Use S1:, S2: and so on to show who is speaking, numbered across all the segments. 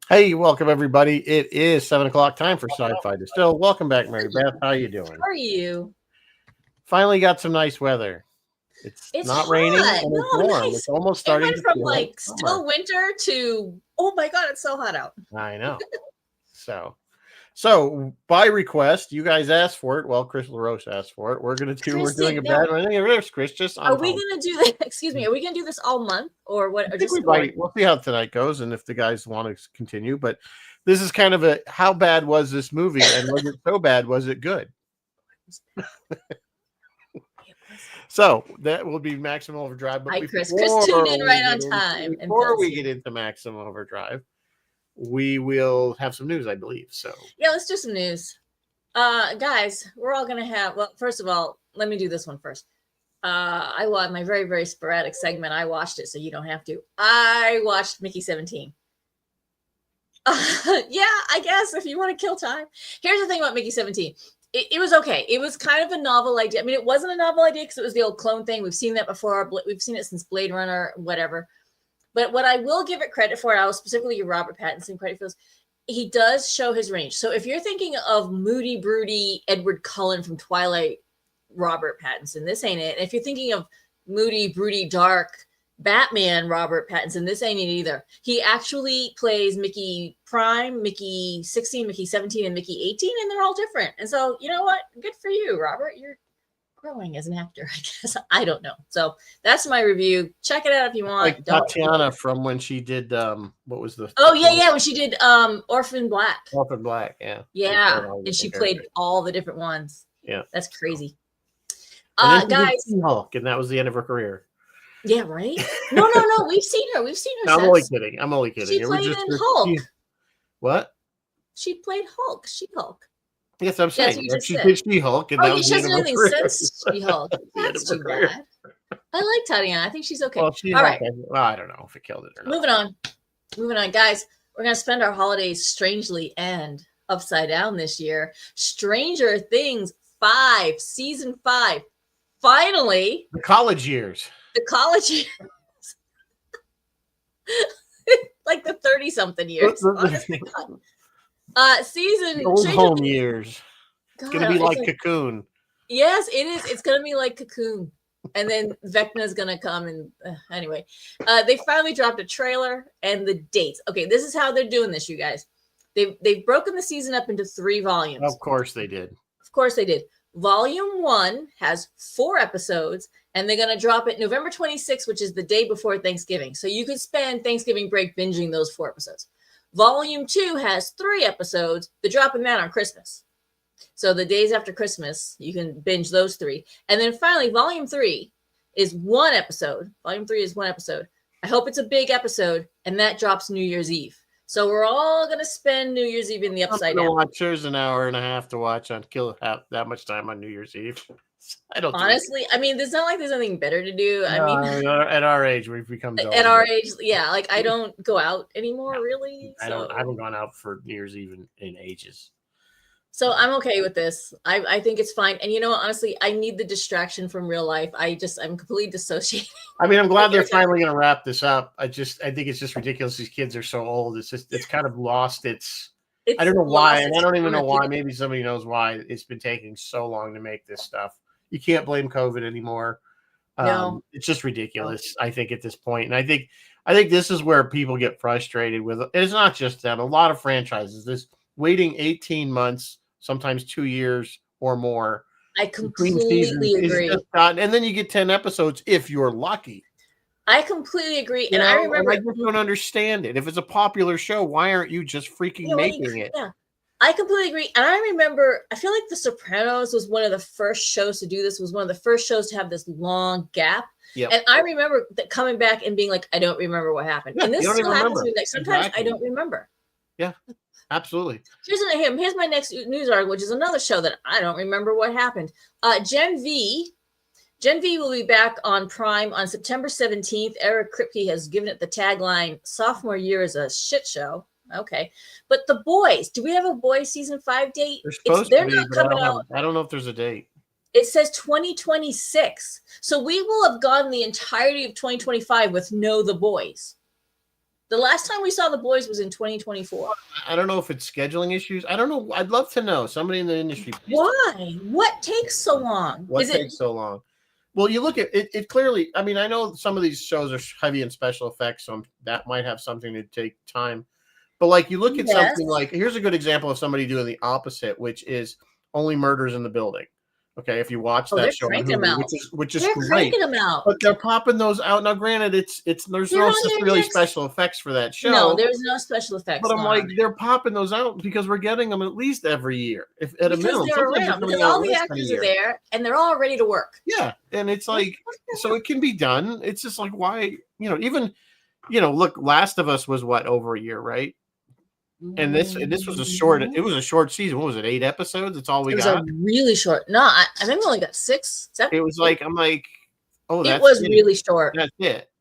S1: Hey, welcome everybody. It is 7 o'clock time for Sci-Fi Distill. Welcome back, Mary Beth. How you doing?
S2: How are you?
S1: Finally got some nice weather. It's
S2: It's
S1: not raining
S2: hot.
S1: and it's
S2: No,
S1: warm. It's
S2: nice.
S1: almost
S2: It
S1: starting
S2: went
S1: to
S2: from
S1: feel like
S2: like
S1: summer.
S2: still winter to oh my god, it's so hot out.
S1: I know. So by request, you guys asked for it. Well, Chris LaRoche asked for it. We're doing a
S2: Now,
S1: bad running reverse, Chris. Just
S2: are
S1: on
S2: we
S1: hold.
S2: gonna do that? Excuse me, are we gonna do this all month or what?
S1: I
S2: Or
S1: think we
S2: just or
S1: might. We'll see how tonight goes, and if the guys want to continue. But this is kind of a how bad was this movie, and was it so bad? Was it good? So that will be Maximum Overdrive. But
S2: Hi, Chris. Chris tuned in right on time and
S1: before
S2: Bill's
S1: we
S2: here.
S1: get into Maximum Overdrive, we will have some news, I believe. So
S2: Yeah, let's do some news. Guys, we're all gonna have well, first of all, let me do this one first. I watched my very, very sporadic segment. I watched it, so you don't have to. I watched Mickey 17. Yeah, I guess if you want to kill time. Here's the thing about Mickey 17. It was okay. It was kind of a novel idea. I mean, it wasn't a novel idea because it was the old clone thing. We've seen that before. We've seen it since Blade Runner, whatever. But what I will give it credit for, I will specifically give Robert Pattinson credit for this, he does show his range. So if you're thinking of moody, broody Edward Cullen from Twilight, Robert Pattinson, this ain't it. And if you're thinking of moody, broody, dark Batman Robert Pattinson, this ain't it either. He actually plays Mickey Prime, Mickey 16, Mickey 17, and Mickey 18, and they're all different. And so, you know what? Good for you, Robert. You're growing as an actor, I guess. I don't know. So that's my review. Check it out if you want.
S1: like Tatiana from when she did what was the
S2: yeah, when she did Orphan Black.
S1: Orphan Black, yeah.
S2: Yeah. And she played all the different ones.
S1: Yeah.
S2: That's crazy.
S1: Guys, Hulk, and that was the end of her career.
S2: Yeah, right? No. We've seen her.
S1: I'm only kidding.
S2: She played in Hulk.
S1: What?
S2: She played Hulk. She-Hulk.
S1: Yes, I'm saying.
S2: She
S1: did She-Hulk. And
S2: she hasn't done anything since She-Hulk. That's too bad. I like Tatiana. I think she's okay.
S1: Well, all right. Well, I don't know if it killed it or not.
S2: Moving on. Guys, we're going to spend our holidays strangely and upside down this year. Stranger Things 5, Season 5. Finally.
S1: The college years.
S2: Like the 30-something years. Season
S1: old home years. It's gonna be like Cocoon.
S2: Yes, it is. It's gonna be like Cocoon, and then Vecna's gonna come and anyway. They finally dropped a trailer and the dates. Okay, this is how they're doing this, you guys. They've broken the season up into 3 volumes.
S1: Of course they did.
S2: Volume 1 has 4 episodes, and they're going to drop it November 26th, which is the day before Thanksgiving. So you could spend Thanksgiving break binging those 4 episodes. Volume 2 has 3 episodes. They're dropping that on Christmas. So the days after Christmas, you can binge those 3. And then finally, Volume 3 is 1 episode. Volume 3 is 1 episode. I hope it's a big episode, and that drops New Year's Eve. So we're all going to spend New Year's Eve in the upside down.
S1: There's an hour and a half to watch on that much time on New Year's Eve. I don't
S2: honestly. I mean, it's not like there's anything better to do.
S1: I mean, at our age, we've become dull.
S2: At our age, yeah. Like I don't go out anymore, really.
S1: I haven't gone out for New Year's Eve in ages.
S2: So I'm okay with this. I think it's fine. And you know, honestly, I need the distraction from real life. I'm completely dissociated.
S1: I mean, I'm glad they're finally going to wrap this up. I think it's just ridiculous. These kids are so old. It's kind of lost I don't know why, and I don't even know why. Maybe somebody knows why it's been taking so long to make this stuff. You can't blame COVID anymore.
S2: No.
S1: It's just ridiculous. I think at this point, and I think this is where people get frustrated with it. It's not just them. A lot of franchises, this waiting 18 months, sometimes 2 years or more.
S2: I completely agree.
S1: And then you get 10 episodes if you're lucky.
S2: I completely agree. And I remember,
S1: I just don't understand it. If it's a popular show, why aren't you just freaking making it?
S2: Yeah, I completely agree. And I remember, I feel like The Sopranos was one of the first shows to do this, was one of the first shows to have this long gap.
S1: Yep.
S2: And I remember coming back and being like, I don't remember what happened. Yeah, and this still happens to me. Like, sometimes I don't remember.
S1: Yeah, absolutely.
S2: Here's my next news article, which is another show that I don't remember what happened. Gen V will be back on Prime on September 17th. Eric Kripke has given it the tagline, sophomore year is a shit show. Okay. But The Boys, do we have a Boys season 5 date?
S1: They're not coming out. I don't know if there's a date.
S2: It says 2026. So we will have gone the entirety of 2025 with The Boys. The last time we saw The Boys was in 2024.
S1: I don't know if it's scheduling issues. I don't know. I'd love to know. Somebody in the industry.
S2: Why? What takes so long?
S1: What takes so long? Well, you look at it, it clearly, I mean, I know some of these shows are heavy in special effects, so that might have something to take time. But like you look at something like, here's a good example of somebody doing the opposite, which is Only Murders in the Building. Okay, if you watch that show, which is great, but they're popping those out now. Granted, there's no really special effects for that show.
S2: No, there's no special effects.
S1: But I'm like, they're popping those out because we're getting them at least every year, if at a minimum.
S2: Because all the actors are there and they're all ready to work.
S1: Yeah, and it's like, so it can be done. It's just like, why, even, look, Last of Us was what, over a year, right? And this was a short season. What was it? 8 episodes? That's all we got.
S2: It was a really short. No, I think we only got 6, 7.
S1: It was like, I'm like, oh,
S2: it was really short.
S1: That's it.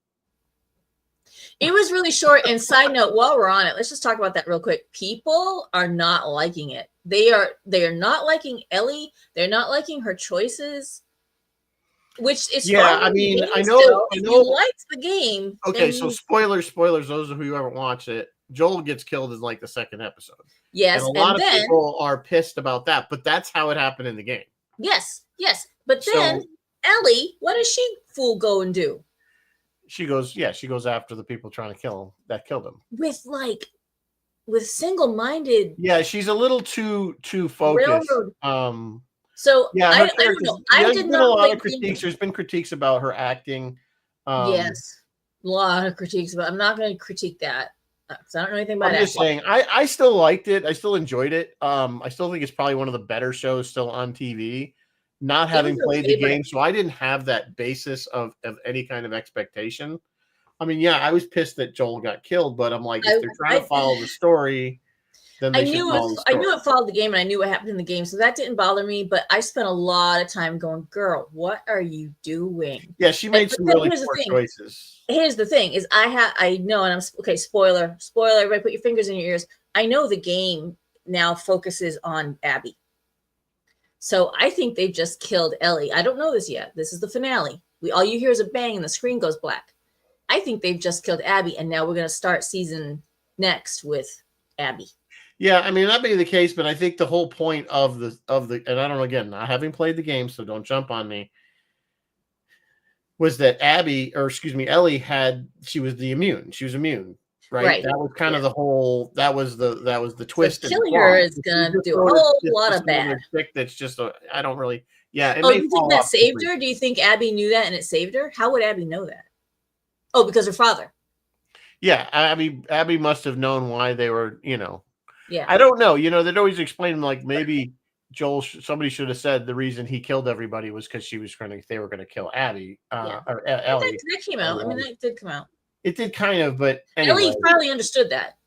S2: It was really short. And side note, while we're on it, let's just talk about that real quick. People are not liking it. They are not liking Ellie. They're not liking her choices. Which is
S1: I mean, I know.
S2: If you liked the game.
S1: Okay, so spoilers. Those of you who haven't watched it. Joel gets killed in like the 2nd episode.
S2: Yes,
S1: and a lot of people are pissed about that, but that's how it happened in the game.
S2: Yes. But then Ellie, what does she go and do?
S1: She goes after the people trying to kill him that killed him.
S2: With single-minded.
S1: Yeah, she's a little too focused.
S2: Railroad. So yeah, I don't know. I did not.
S1: A lot of critiques. There's been critiques about her acting.
S2: Yes, a lot of critiques, but I'm not going to critique that. Because I don't know anything about it.
S1: I'm just saying, I still liked it. I still enjoyed it. I still think it's probably one of the better shows still on TV. Not having played the game, so I didn't have that basis of any kind of expectation. I mean, yeah, I was pissed that Joel got killed, but I'm like, if they're trying to follow the story, then they should follow the story.
S2: I knew it followed the game, and I knew what happened in the game, so that didn't bother me. But I spent a lot of time going, "Girl, what are you doing?"
S1: Yeah, she made some really poor choices.
S2: Here's the thing: is I know, and I'm okay. Spoiler! Everybody, put your fingers in your ears. I know the game now focuses on Abby, so I think they've just killed Ellie. I don't know this yet. This is the finale. All you hear is a bang, and the screen goes black. I think they've just killed Abby, and now we're going to start season next with Abby.
S1: Yeah, I mean, that may be the case, but I think the whole point of the and I don't know, again, not having played the game, so don't jump on me, was that Ellie she was immune. She was immune, right? That was kind of the whole, that was the twist.
S2: So killing her is going to do a whole lot of bad.
S1: That's just, I don't really, yeah.
S2: Do you think that saved her? Do you think Abby knew that and it saved her? How would Abby know that? Oh, because her father.
S1: Yeah, Abby must have known why they were,
S2: Yeah,
S1: I don't know. They'd always explain like maybe somebody should have said the reason he killed everybody was because they were going to kill Abby or Ellie.
S2: That came out. I mean, that did come out.
S1: It did kind of, but anyway.
S2: Ellie probably understood that.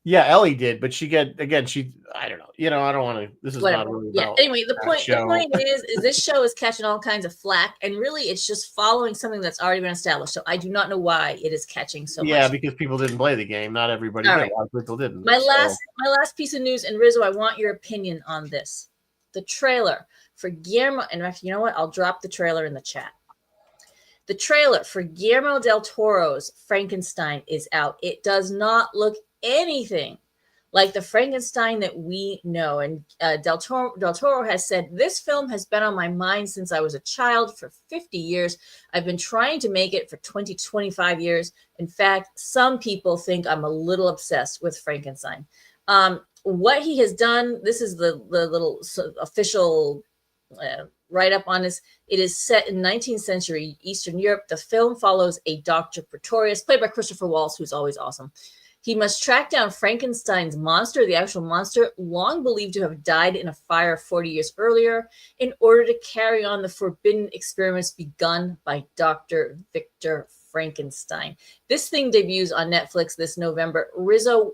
S1: Yeah, Ellie did, but I don't know. I don't want to. This is not really about.
S2: Anyway, the point is this show is catching all kinds of flack, and really, it's just following something that's already been established. So I do not know why it is catching so much.
S1: Yeah, because people didn't play the game. Not everybody did. A lot of people didn't.
S2: My last piece of news, and Rizzo, I want your opinion on this. The trailer for Guillermo, and actually, you know what? I'll drop the trailer in the chat. The trailer for Guillermo del Toro's Frankenstein is out. It does not look anything like the Frankenstein that we know. And Del Toro has said, this film has been on my mind since I was a child for 50 years. I've been trying to make it for 20 to 25 years. In fact, some people think I'm a little obsessed with Frankenstein. What he has done, this is the little official write up on this. It is set in 19th century Eastern Europe. The film follows a Dr. Pretorius, played by Christopher Waltz, who's always awesome. He must track down Frankenstein's monster, the actual monster, long believed to have died in a fire 40 years earlier, in order to carry on the forbidden experiments begun by Dr. Victor Frankenstein. This thing debuts on Netflix this November. Rizzo,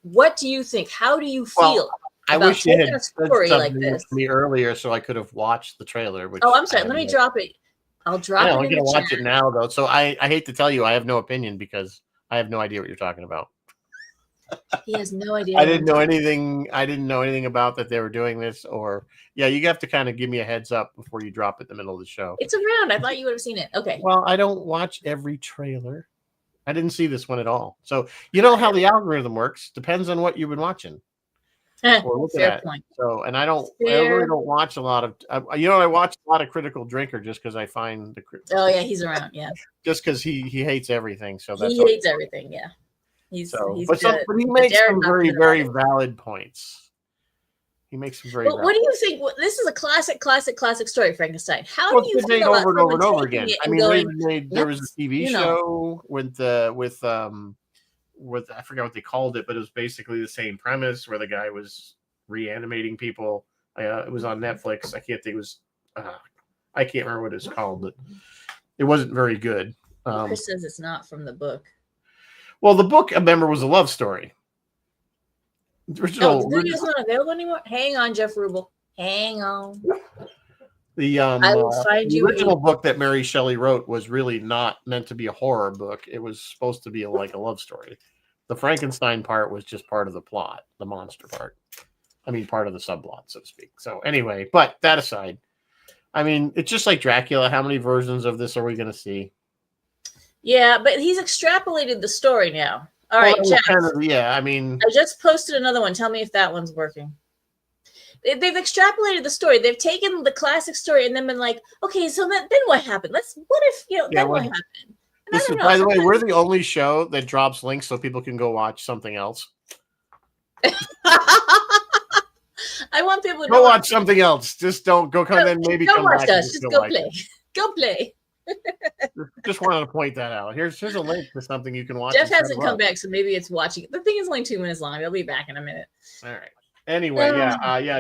S2: what do you think? How do you feel?
S1: I wish you had said something to me earlier so I could have watched the trailer.
S2: I'm sorry. Let me drop it. I'll drop it.
S1: I'm going to watch it now, though. So I hate to tell you, I have no opinion because I have no idea what you're talking about.
S2: He has no idea.
S1: I didn't know anything about that they were doing this, or you have to kind of give me a heads up before you drop it in the middle of the show.
S2: It's around. I thought you would have seen it. Okay.
S1: Well, I don't watch every trailer. I didn't see this one at all. So you know how the algorithm works. Depends on what you've been watching or looking
S2: Fair
S1: at.
S2: point.
S1: So, and I really
S2: Fair.
S1: don't watch a lot of. I watch a lot of Critical Drinker just because I find
S2: Oh yeah, he's around. Yeah,
S1: just because he hates everything. So that's
S2: he hates everything. Yeah, he's
S1: but he makes some very very valid points. He makes some very.
S2: But what do you think? This is a classic story, Frankenstein. How do you
S1: feel about over and over again? I mean, there was a TV show with I forgot what they called it, but it was basically the same premise where the guy was reanimating people. It was on Netflix. I can't think. It was. I can't remember what it's called, but it wasn't very good.
S2: Chris says it's not from the book.
S1: Well, the book, I remember, was a love story.
S2: The video's not available anymore. Hang on, Jeff Rubel. Hang on.
S1: The original book that Mary Shelley wrote was really not meant to be a horror book. It was supposed to be like a love story. The Frankenstein part was just part of the plot, the monster part. I mean, part of the subplot, so to speak. So anyway, but that aside, I mean, it's just like Dracula. How many versions of this are we going to see? Yeah,
S2: but he's extrapolated the story now. All right, Jeff.
S1: I mean,
S2: I just posted another one. Tell me if that one's working. They've extrapolated the story. They've taken the classic story and then been like, okay, so then what happened? What happened?
S1: By the way, we're the only show that drops links so people can go watch something else.
S2: I want people to
S1: go watch something else. Just don't go come in. Maybe
S2: come watch us. Just go play. Go play.
S1: Just wanted to point that out. Here's a link to something you can watch.
S2: Jeff hasn't come back, so maybe it's watching. The thing is only 2 minutes long. He'll be back in a minute.
S1: All right. Anyway,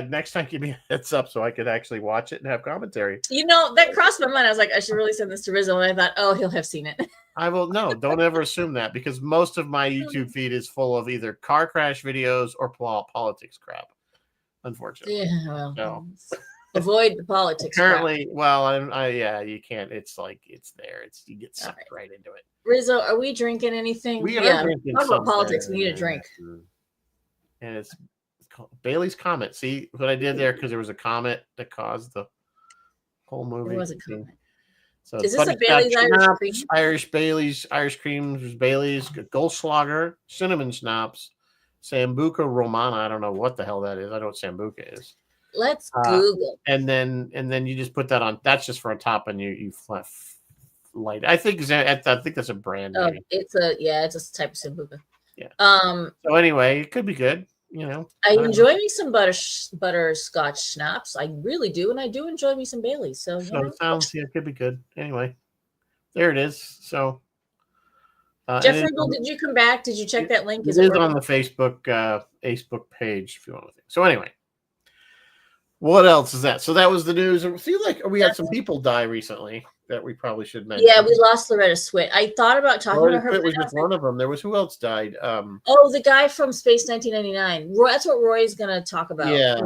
S1: next time give me a heads up so I could actually watch it and have commentary.
S2: That crossed my mind. I was like, I should really send this to Rizzo, and I thought, oh, he'll have seen it.
S1: I will. No, don't ever assume that, because most of my YouTube feed is full of either car crash videos or politics crap. Unfortunately,
S2: yeah. Well, avoid the politics.
S1: Apparently, crap. You can't. It's like it's there. You get sucked right into it.
S2: Rizzo, are we drinking anything?
S1: We are drinking.
S2: Talk about politics. We need a drink.
S1: And it's called Bailey's Comet. See what I did there? Because there was a comet that caused the whole movie.
S2: There was a comet.
S1: So
S2: is this a Bailey's Irish cream?
S1: Irish Bailey's Irish cream. There's Bailey's Goldschlager, cinnamon schnapps, Sambuca Romana. I don't know what the hell that is. I know what Sambuca is.
S2: Let's Google.
S1: And then you just put that on. That's just for on top, and you light. I think that's a brand name.
S2: It's a type of Sambuca.
S1: Yeah. So anyway, it could be good.
S2: I enjoy me some butterscotch schnapps. I really do, and I do enjoy me some Baileys. So
S1: it sounds it could be good. Anyway, there it is. So,
S2: Jeff Rubel, did you come back? Did you check that link?
S1: It is on the Facebook page if you want to think. So anyway, what else is that? So that was the news. We had some people die recently that we probably should mention.
S2: Yeah, we lost Loretta Swit. I thought about talking about her.
S1: It was just one of them. There was who else died?
S2: The guy from Space 1999. That's what Roy's going to talk about.
S1: Yeah,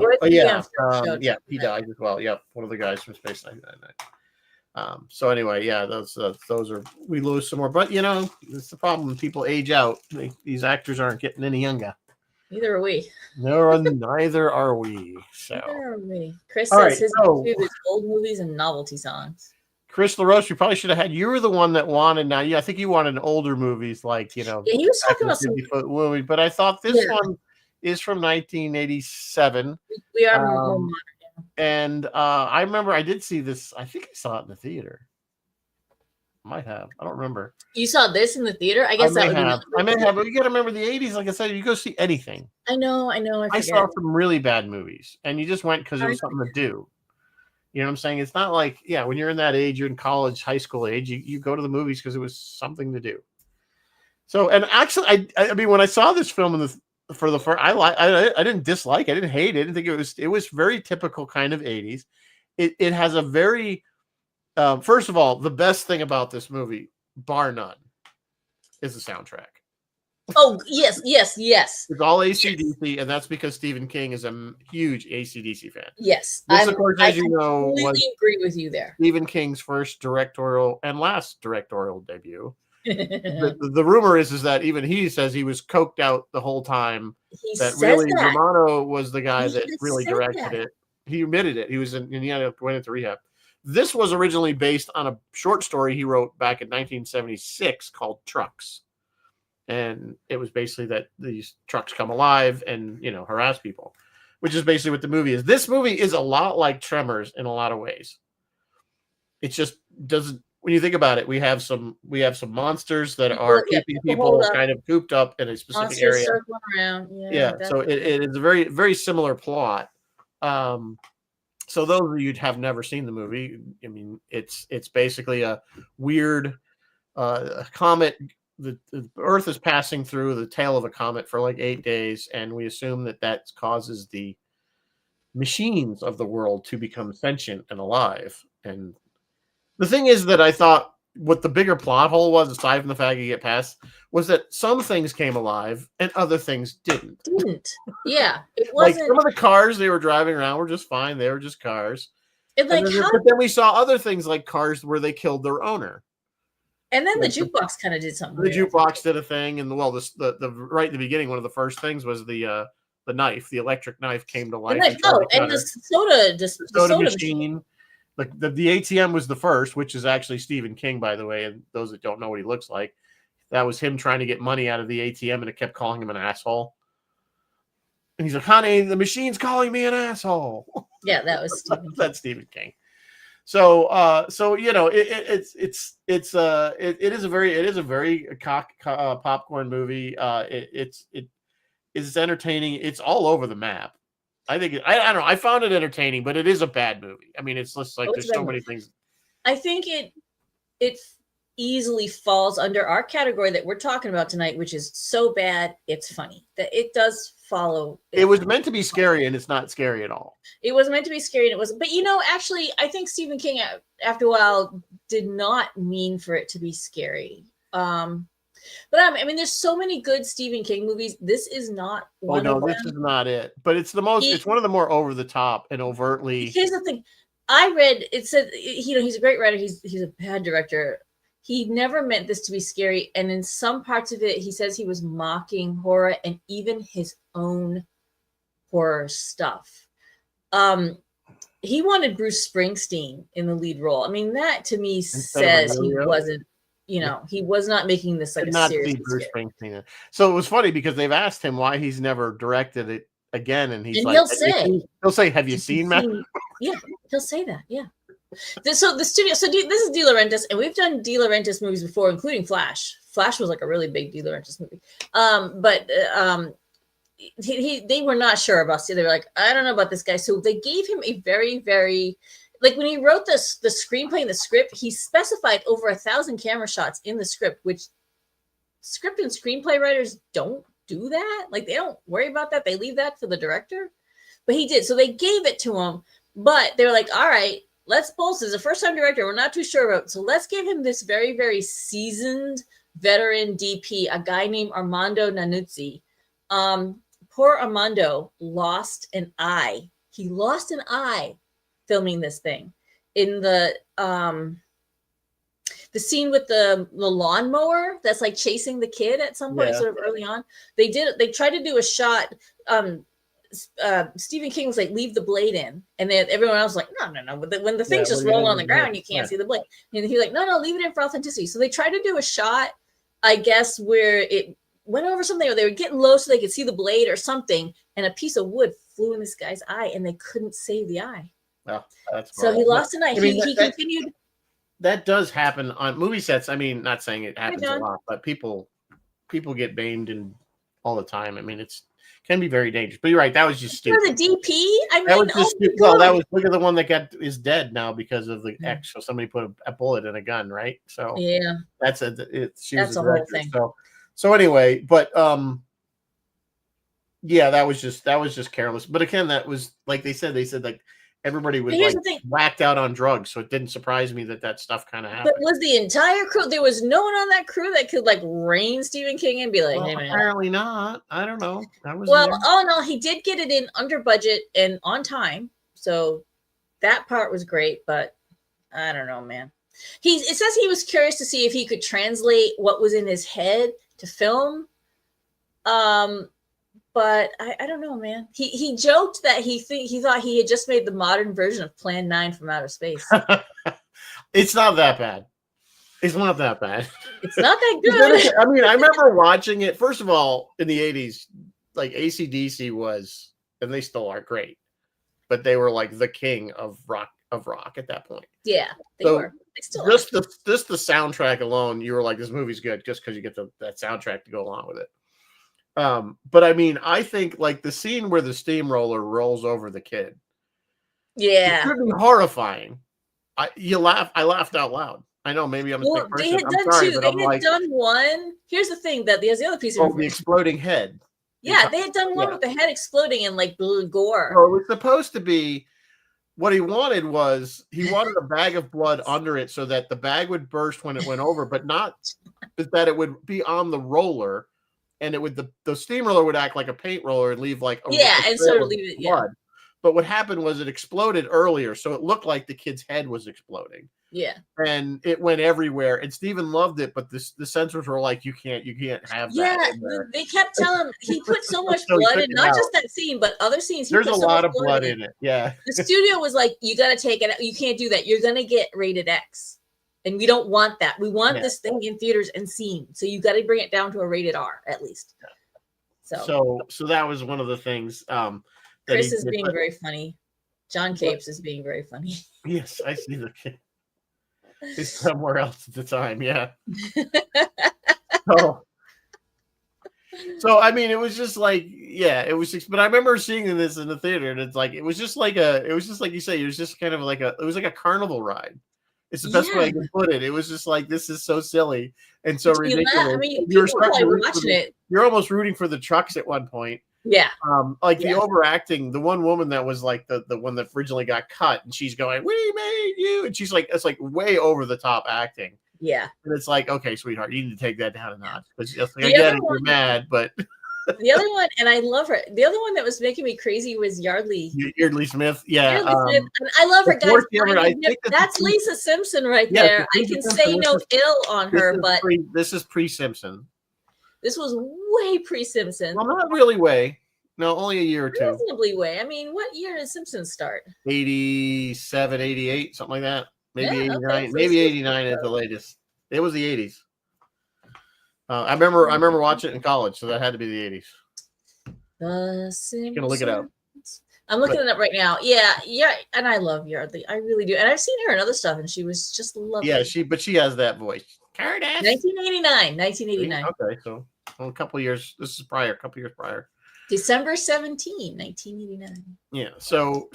S1: he died as well. Yep, one of the guys from Space 1999. So anyway, those are, we lose some more, but it's the problem when people age out. These actors aren't getting any younger.
S2: Neither are we.
S1: No, neither are we. So.
S2: Neither are we. Chris says his YouTube is old movies and novelty songs.
S1: Chris LaRoche, we probably should have had. You were the one that wanted. Now, I think you wanted older movies, like
S2: Yeah, he was talking about some
S1: movie, but I thought this one is from 1987.
S2: We are more modern.
S1: And I remember I did see this. I think I saw it in the theater. Might have. I don't remember.
S2: You saw this in the theater? I guess
S1: I may have. But you got to remember the 80s. Like I said, you go see anything.
S2: I know.
S1: I saw some really bad movies, and you just went because it was something to do. You know what I'm saying? It's not like, when you're in that age, you're in college, high school age, you go to the movies because it was something to do. So, and actually, I mean, when I saw this film for the first, I didn't dislike it. I didn't hate it. I didn't think it was very typical kind of 80s. It has a very, first of all, the best thing about this movie, bar none, is the soundtrack.
S2: Oh, yes.
S1: It's all AC/DC, and that's because Stephen King is a huge AC/DC fan.
S2: Yes.
S1: This, of course, as you know, was
S2: agree with you there.
S1: Stephen King's first directorial and last directorial debut. the rumor is that even he says he was coked out the whole time. Romano was the guy that really directed it. He admitted it. He was went into rehab. This was originally based on a short story he wrote back in 1976 called Trucks. And it was basically that these trucks come alive and, harass people, which is basically what the movie is. This movie is a lot like Tremors in a lot of ways. It just doesn't. When you think about it, we have some monsters that are keeping people kind of cooped up in a specific area.
S2: Circling around.
S1: Yeah. So it is a very, very similar plot. So those of you who have never seen the movie, I mean, it's basically a weird comet. The Earth is passing through the tail of a comet for like 8 days, and we assume that causes the machines of the world to become sentient and alive. And the thing is that I thought what the bigger plot hole was, aside from the fact you get past, was that some things came alive and other things didn't.
S2: Yeah, it wasn't.
S1: Like some of the cars they were driving around were just fine. They were just cars.
S2: But
S1: then we saw other things like cars where they killed their owner.
S2: And then the jukebox kind of did something.
S1: The jukebox did a thing, and the right in the beginning, one of the first things was the knife, the electric knife came to life.
S2: And the soda machine.
S1: Like the ATM was the first, which is actually Stephen King, by the way. And those that don't know what he looks like, that was him trying to get money out of the ATM, and it kept calling him an asshole. And he's like, "Honey, the machine's calling me an asshole."
S2: Yeah, that was Stephen King.
S1: That's Stephen King. So it is a very popcorn movie. It's entertaining. It's all over the map. I think I don't know. I found it entertaining, but it is a bad movie. I mean, it's just like there's so many things.
S2: I think it easily falls under our category that we're talking about tonight, which is so bad it's funny. That it does follow.
S1: It was meant to be scary, and it's not scary at all.
S2: It was meant to be scary, and it wasn't. But actually, I think Stephen King, after a while, did not mean for it to be scary. But I mean, there's so many good Stephen King movies. This is not one of them.
S1: This is not it. But it's it's one of the more over the top and overtly.
S2: Here's the thing. I read it said he's a great writer. He's a bad director. He never meant this to be scary. And in some parts of it, he says he was mocking horror and even his own horror stuff. He wanted Bruce Springsteen in the lead role. I mean, that to me says he wasn't. He was not making this like a serious.
S1: Bruce Springsteen. So it was funny because they've asked him why he's never directed it again, and
S2: he'll
S1: say, "Have you seen Matt?"
S2: Yeah, he'll say that. Yeah. So this is De Laurentiis, and we've done De Laurentiis movies before, including Flash. Flash was like a really big De Laurentiis movie. They were not sure about it. They were like, I don't know about this guy. So they gave him a very, very, like when he wrote the screenplay and the script, he specified over 1,000 camera shots in the script, which script and screenplay writers don't do that. Like they don't worry about that. They leave that for the director. But he did. So they gave it to him, but they were like, all right, let's bolster. He's a first-time director. We're not too sure about. So let's give him this very, very seasoned veteran DP, a guy named Armando Nanuzzi. Poor Armando lost an eye. He lost an eye filming this thing. In the scene with the lawnmower that's like chasing the kid at some point, sort of early on. They tried to do a shot. Stephen King was like, leave the blade in. And then everyone else was like, no. When the thing's just rolling on the ground, you can't see the blade. And he was like, no, leave it in for authenticity. So they tried to do a shot, I guess, where it went over something, or they were getting low so they could see the blade or something. And a piece of wood flew in this guy's eye, and they couldn't save the eye.
S1: Well, that's
S2: so he lost an eye. He continued.
S1: That does happen on movie sets. I mean, not saying it happens a lot, but people get maimed in all the time. I mean, can be very dangerous. But you're right. That was just stupid.
S2: For the DP? I mean,
S1: that was just stupid. Well, that was, look at the one that is dead now because of the X. So somebody put a bullet in a gun, right? So
S2: yeah,
S1: that's a
S2: whole thing.
S1: So anyway, but yeah, that was just careless. But again, that was like they said like everybody was like whacked out on drugs, so it didn't surprise me that stuff kind of happened.
S2: But was the entire crew? There was no one on that crew that could like rein Stephen King and be like, "Hey man."
S1: Apparently not. I don't know.
S2: He did get it in under budget and on time, so that part was great. But I don't know, man. It says he was curious to see if he could translate what was in his head to film. But I don't know, man. He joked that he thought he had just made the modern version of Plan 9 from Outer Space.
S1: It's not that bad. It's not that bad.
S2: It's not that good.
S1: I mean, I remember watching it. First of all, in the 80s, like AC/DC was, and they still are great, but they were like the king of rock at that point.
S2: Yeah, they were. They still
S1: are. Just the soundtrack alone, you were like, this movie's good just because you get that soundtrack to go along with it. But I mean, I think like the scene where the steamroller rolls over the kid.
S2: Yeah.
S1: It's pretty horrifying. I laughed out loud. I know maybe I'm a sick person.
S2: They had done two. They had done one. Here's the thing that there's the other piece of
S1: the exploding head.
S2: Yeah, they had done one with the head exploding and like blue gore.
S1: Well, it was supposed to be what he wanted was he wanted a bag of blood under it so that the bag would burst when it went over, but not that it would be on the roller, and it would the steamroller would act like a paint roller and leave like
S2: and sort of leave it
S1: blood. But what happened was it exploded earlier, so it looked like the kid's head was exploding.
S2: Yeah,
S1: and it went everywhere. And Steven loved it, but the censors were like, "You can't have that."
S2: Yeah, they kept telling him he put so much blood in, not just that scene, but other scenes.
S1: There's a lot of blood in it. Yeah,
S2: the studio was like, "You got to take it out. You can't do that. You're gonna get rated X, and we don't want that. We want this thing in theaters and seen. So you got to bring it down to a rated R at least."
S1: So that was one of the things.
S2: Chris is being very funny. John Capes is being very funny.
S1: Yes, I see the kid. He's somewhere else at the time, yeah. So I mean, it was just like, it was just. But I remember seeing this in the theater, and it's like it was just like you say, it was just kind of like it was like a carnival ride. It's the best way I can put it. It was just like, this is so silly and so ridiculous.
S2: I mean, you're watching it.
S1: You're almost rooting for the trucks at one point.
S2: Yeah.
S1: The overacting, the one woman that was like the one that originally got cut, and she's going, "We made you," and she's like, it's like way over the top acting.
S2: Yeah.
S1: And it's like, okay, sweetheart, you need to take that down a notch. Because I get it, you're mad, but
S2: the other one, and I love her. The other one that was making me crazy was Yardley.
S1: Yardley Smith, yeah.
S2: Smith. And I love her, guys. That's Lisa Simpson right there. I can say no ill on her, but
S1: this is pre-Simpson.
S2: This was way pre-Simpson.
S1: Well, not really way. No, only a year or two.
S2: Reasonably way. I mean, what year did Simpsons start?
S1: 87, 88, something like that. Maybe 89. Okay, so maybe 89 at the latest. It was the 80s. I remember watching it in college, so that had to be the 80s.
S2: The Simpsons.
S1: I'm gonna look it up.
S2: I'm looking it up right now. Yeah, and I love Yardley. I really do. And I've seen her in other stuff, and she was just lovely.
S1: Yeah, she has that voice. Curtis.
S2: 1989.
S1: Okay, so a couple years. This is a couple years prior.
S2: December 17, 1989.
S1: Yeah. So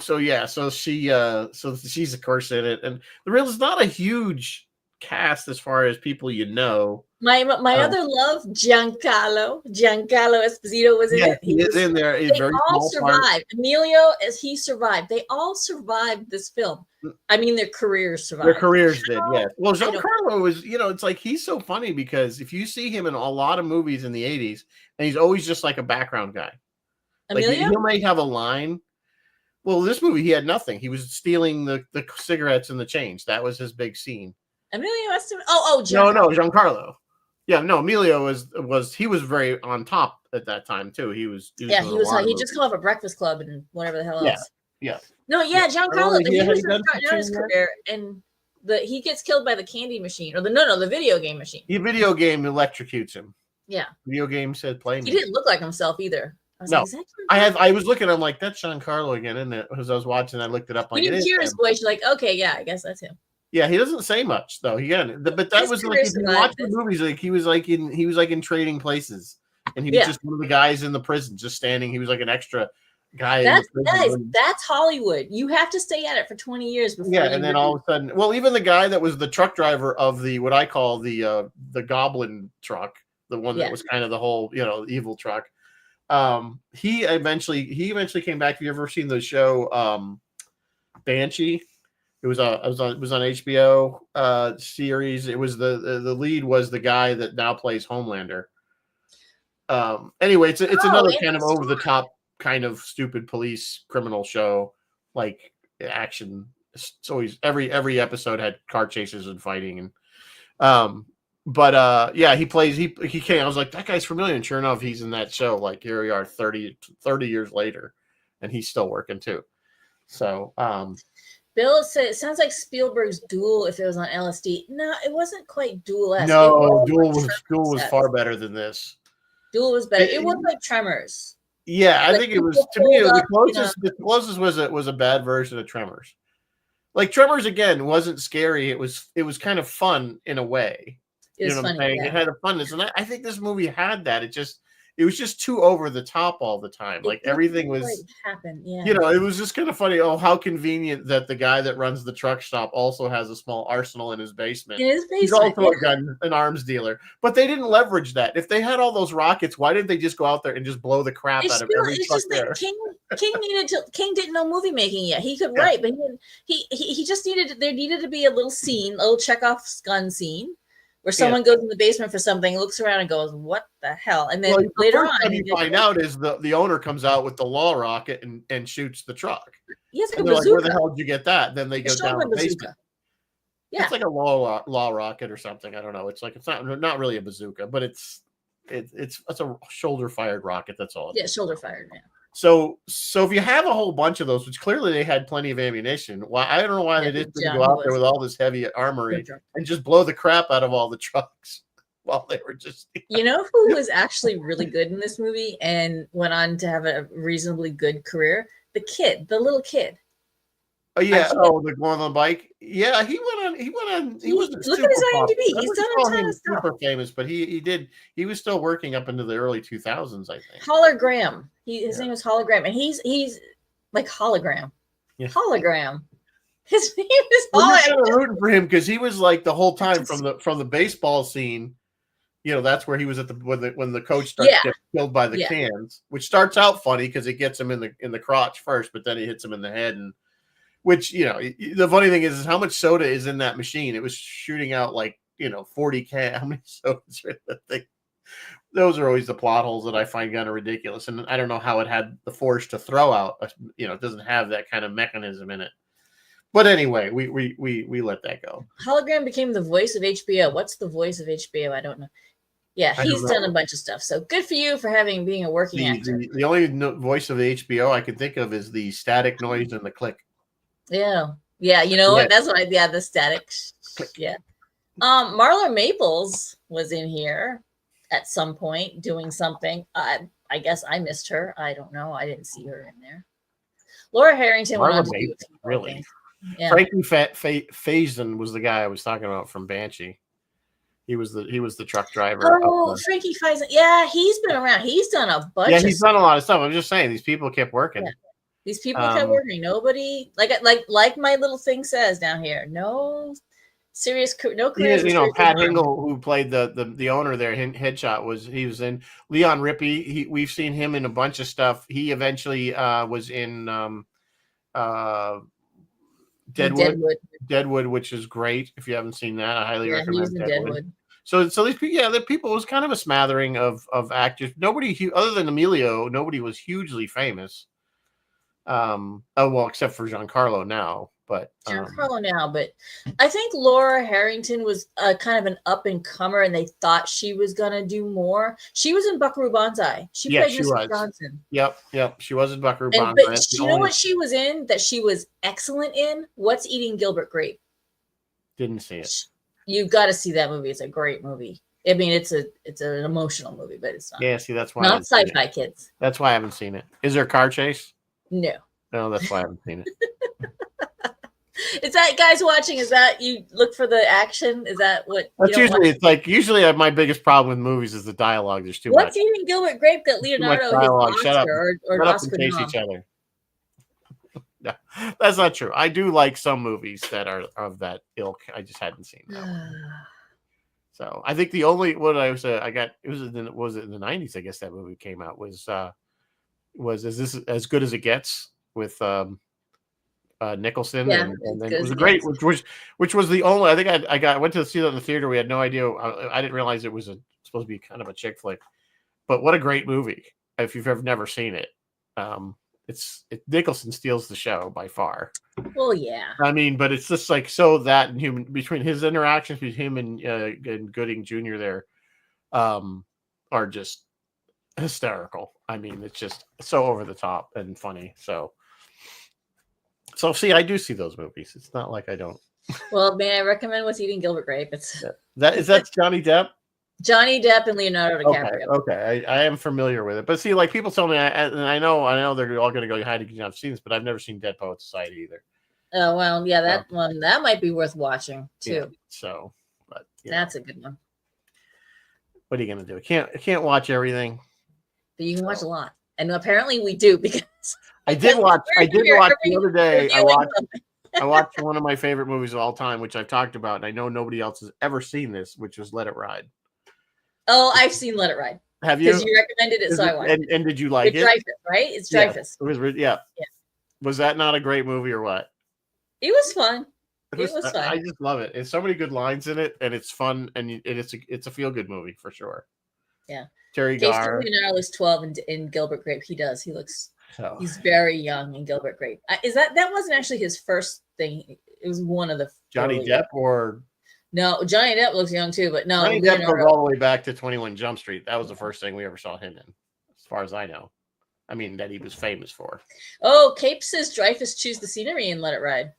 S1: she's of course in it, and the real is not a huge cast as far as people you know.
S2: My other love, Giancarlo Esposito was in it.
S1: He is in there.
S2: They all survived. Part. Emilio, as he survived. They all survived this film. I mean, their careers survived.
S1: Their careers did, yes. Well, Giancarlo was, it's like he's so funny because if you see him in a lot of movies in the 80s, and he's always just like a background guy.
S2: Emilio?
S1: Like he might have a line. Well, this movie, he had nothing. He was stealing the cigarettes and the change. That was his big scene.
S2: Emilio Estevez.
S1: No, Giancarlo. Yeah, no, Emilio was he was very on top at that time too. He
S2: just come off a Breakfast Club and whatever the hell else.
S1: Yeah.
S2: No, Giancarlo. He was starting out his career, and he gets killed by the candy machine or the video game machine.
S1: The video game electrocutes him.
S2: Yeah.
S1: Video game said play me.
S2: He didn't look like himself either.
S1: I was looking. I'm like, that's Giancarlo again, isn't it? As I was watching, I looked it up.
S2: When you hear his voice, you're like, okay, yeah, I guess that's him.
S1: Yeah, he doesn't say much though. But that was like if you watch the movies, like he was like in Trading Places, and he was just one of the guys in the prison, just standing. He was like an extra guy.
S2: That's Hollywood. You have to stay at it for 20 years before.
S1: Yeah, and then all of a sudden, well, even the guy that was the truck driver of the what I call the Goblin truck, the one that was kind of the whole evil truck. He eventually came back. Have you ever seen the show Banshee? It was on HBO series. It was the lead was the guy that now plays Homelander. Anyway, it's another kind of over the top kind of stupid police criminal show, like action. It's always every episode had car chases and fighting and he came. I was like, that guy's familiar, and sure enough, he's in that show. Like here we are 30 years later, and he's still working too. So
S2: Bill said it sounds like Spielberg's Duel if it was on LSD. No, it wasn't quite Duel-esque.
S1: No, Duel was far better than this.
S2: Duel was better. It was like Tremors.
S1: Yeah, I think it was, to me, the closest was a bad version of Tremors. Like Tremors again wasn't scary. It was kind of fun in a way. You know what I'm saying? It had a funness, and I think this movie had that. It was just too over the top all the time. Like everything was
S2: happened. Yeah.
S1: You know, it was just kind of funny. Oh, how convenient that the guy that runs the truck stop also has a small arsenal in his basement. He's also an arms dealer. But they didn't leverage that. If they had all those rockets, why didn't they just go out there and just blow the crap out of every truck there?
S2: King didn't know movie making yet. He could write, but he just there needed to be a little scene, a little Chekhov's gun scene, where someone goes in the basement for something, looks around and goes, "What the hell?" And then later on,
S1: you find out is the owner comes out with the law rocket and shoots the truck.
S2: Yes,
S1: and they're like, "Where the hell did you get that?" Then they go down the basement.
S2: Yeah,
S1: it's like a law rocket or something. I don't know. It's not really a bazooka, but it's a shoulder fired rocket. That's all.
S2: Yeah, shoulder fired. Yeah.
S1: So if you have a whole bunch of those, which clearly they had plenty of ammunition, I don't know why they didn't go out there with all this heavy armory and just blow the crap out of all the trucks while they were just.
S2: You know who was actually really good in this movie and went on to have a reasonably good career? The little kid.
S1: Oh yeah, the one on the bike. Yeah, he went on. He wasn't.
S2: Look at his IMDb. He's done a ton of stuff.
S1: Super famous, but he was still working up into the early 2000s, I think.
S2: Hologram. His name was Hologram, and he's like hologram.
S1: Yeah.
S2: Hologram. His name is Hologram.
S1: I'm rooting for him because he was like the whole time from the baseball scene. You know, that's where he was at when the coach starts getting killed by the cans, which starts out funny because it gets him in the crotch first, but then he hits him in the head and. Which, you know, the funny thing is how much soda is in that machine. It was shooting out 40 cans. How many sodas are in that thing? Those are always the plot holes that I find kind of ridiculous. And I don't know how it had the force to throw out. It doesn't have that kind of mechanism in it. But anyway, we let that go.
S2: Hologram became the voice of HBO. What's the voice of HBO? I don't know. Yeah, he's done a bunch of stuff. So good for you for being a working actor.
S1: The only voice of HBO I can think of is the static noise and the click.
S2: Yeah. You know what? That's what the static. Yeah. Marla Maples was in here at some point doing something. I guess I missed her. I don't know. I didn't see her in there. Laura Harrington went on to do
S1: really. Yeah. Frankie Faison was the guy I was talking about from Banshee. He was the truck driver.
S2: Oh, Frankie Faison. Yeah, he's been around. He's done a bunch.
S1: Yeah, he's done a lot of stuff. I'm just saying these people kept working.
S2: Yeah. These people kept working. Nobody like my little thing says down here. No serious, no career.
S1: You know, Pat Hingle, who played the owner there, Headshot was in Leon Rippey. We've seen him in a bunch of stuff. He eventually was in Deadwood, which is great. If you haven't seen that, I highly recommend Deadwood. So these people, the people, it was kind of a smattering of actors. Nobody other than Emilio, nobody was hugely famous. Except for Giancarlo now, but
S2: I think Laura Harrington was kind of an up and comer, and they thought she was gonna do more. She was in Buckaroo Banzai. She played Mrs. Johnson.
S1: Yep. She was in Buckaroo Banzai.
S2: But you know what she was in that she was excellent in? What's Eating Gilbert Grape?
S1: Didn't see it.
S2: You've got to see that movie. It's a great movie. I mean, it's an emotional movie, but it's not.
S1: Yeah, see, that's why
S2: not sci-fi kids.
S1: That's why I haven't seen it. Is there a car chase?
S2: No,
S1: that's why I haven't seen it.
S2: Is that guys watching? Is that you look for the action? Is that what?
S1: That's usually it's like usually my biggest problem with movies is the dialogue. There's too much.
S2: What's Eating Gilbert Grape that Leonardo hits
S1: Shut up.
S2: or
S1: Shut up and chase each other. No, that's not true. I do like some movies that are of that ilk. I just hadn't seen that one. So I think the only one I was I got was it in the 90s? I guess that movie came out was Is This As Good as It Gets with Nicholson, and then it was a great, which was the only. I think I went to see that in the theater. We had no idea. I didn't realize it was supposed to be kind of a chick flick, but what a great movie! If you've ever never seen it, Nicholson steals the show by far.
S2: Well, yeah.
S1: I mean, but it's just like that and human between his interactions between him and Gooding Jr. there, are just hysterical. I mean, it's just so over the top and funny. So So see, I do see those movies. It's not like I don't.
S2: Well, may I recommend What's Eating Gilbert Grape? It's
S1: That's Johnny Depp.
S2: Johnny Depp and Leonardo
S1: Okay,
S2: DiCaprio.
S1: okay, I am familiar with it, but see, like people tell me, and I know they're all going to go hide because I've seen this, but I've never seen Dead Poet Society either.
S2: Oh well, yeah, that one that might be worth watching too.
S1: Yeah, so, but
S2: that's a good one.
S1: What are you going to do? I can't watch everything,
S2: but you can watch a lot, and apparently we do because
S1: I did watch the other day. I watched one of my favorite movies of all time, which I've talked about, and I know nobody else has ever seen this, which was Let It Ride.
S2: Oh, I've seen Let It Ride.
S1: Have you?
S2: Because you recommended it, so I watched it.
S1: And did you like it?
S2: Dreyfus, right? It's Dreyfus.
S1: Yeah, it was, yeah. Was that not a great movie or what?
S2: It was fun. It was fun.
S1: I just love it. There's so many good lines in it, and it's fun, and it's a feel good movie for sure.
S2: Yeah.
S1: Terry Garr.
S2: Leonardo looks 12 in Gilbert Grape. He does. He looks. He's very young in Gilbert Grape. That wasn't actually his first thing. It was one of the
S1: Johnny Depp or.
S2: No, Johnny Depp looks young too, but no.
S1: Johnny Depp goes all the way back to 21 Jump Street. That was the first thing we ever saw him in, as far as I know. I mean, that he was famous for.
S2: Oh, Cape says Dreyfus choose the scenery and Let It Ride.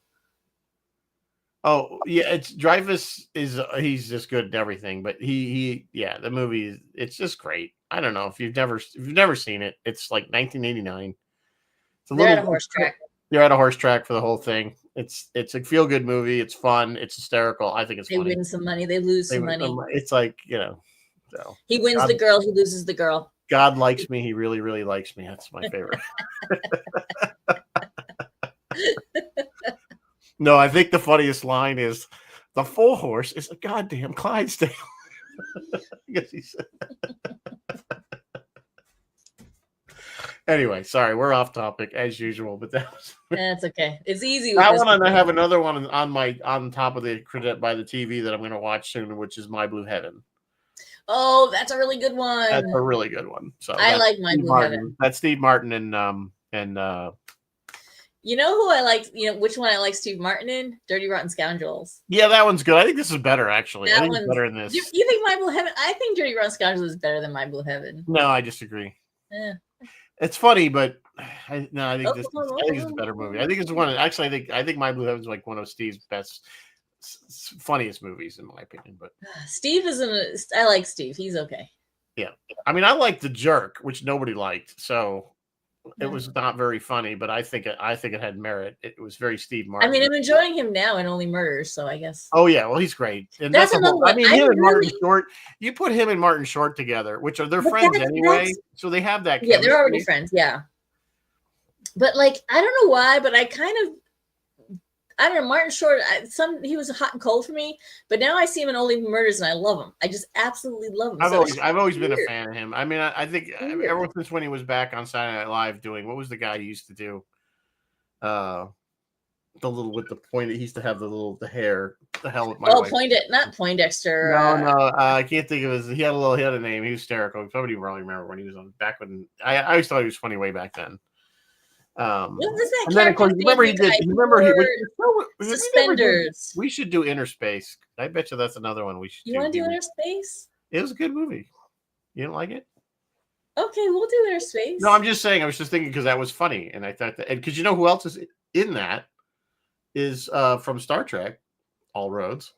S1: Oh yeah, it's Dreyfus he's just good at everything, but the movie it's just great. I don't know if you've never seen it. It's like 1989.
S2: They're at a horse track.
S1: You're at a horse track for the whole thing. It's a feel good movie. It's fun. It's hysterical. I think it's funny.
S2: They win some money. They lose some money.
S1: It's like
S2: So he wins the girl. He loses the girl.
S1: God likes me. He really, really likes me. That's my favorite. No, I think the funniest line is the full horse is a goddamn Clydesdale. I guess he said. Anyway, sorry, we're off topic as usual, but
S2: that's okay. It's easy.
S1: That one, and I have another one on top of the credit by the TV that I'm going to watch soon, which is My Blue Heaven.
S2: Oh, that's a really one.
S1: That's a really good one. So
S2: I like My Blue Heaven.
S1: That's Steve Martin and
S2: you know who I like? You know which one I like Steve Martin in? Dirty Rotten Scoundrels.
S1: Yeah, that one's good. I think this is better actually. I think it's better than this.
S2: You think My Blue Heaven? I think Dirty Rotten Scoundrels is better than My Blue Heaven.
S1: No, I disagree.
S2: Yeah.
S1: It's funny, but I think this is a better movie. I think it's one. Actually, I think My Blue Heaven is like one of Steve's best, funniest movies in my opinion. But
S2: Steve I like Steve. He's okay.
S1: Yeah, I mean, I like The Jerk, which nobody liked, so it was not very funny. But I think it had merit. It was very Steve Martin.
S2: I mean, I'm enjoying him now in Only Murders, so I guess.
S1: Oh yeah, well he's great. And that's another one. I mean, him and Martin Short. You put him and Martin Short together, which are their friends anyway, so they have that.
S2: Yeah, they're already friends. Yeah, but like I don't know why, but I don't know. Martin Short, he was hot and cold for me, but now I see him in Only Murders and I love him. I just absolutely love him.
S1: I've always been a fan of him. I mean, I think ever since when he was back on Saturday Night Live doing, what was the guy he used to do? The little with the point. He used to have the hair. The hell with my wife.
S2: Not Poindexter.
S1: No, I can't think of his. He had a name. He was hysterical. Somebody really remember when he was on back when I always thought he was funny way back then.
S2: What was that?
S1: And then of course,
S2: Suspenders.
S1: We should do Inner Space. I bet you that's another one we should.
S2: You want to do Inner Space?
S1: It was a good movie. You didn't like it?
S2: Okay, we'll do Inner Space.
S1: No, I'm just saying. I was just thinking because that was funny, and I thought that, and because you know who else is in that is from Star Trek, All Roads,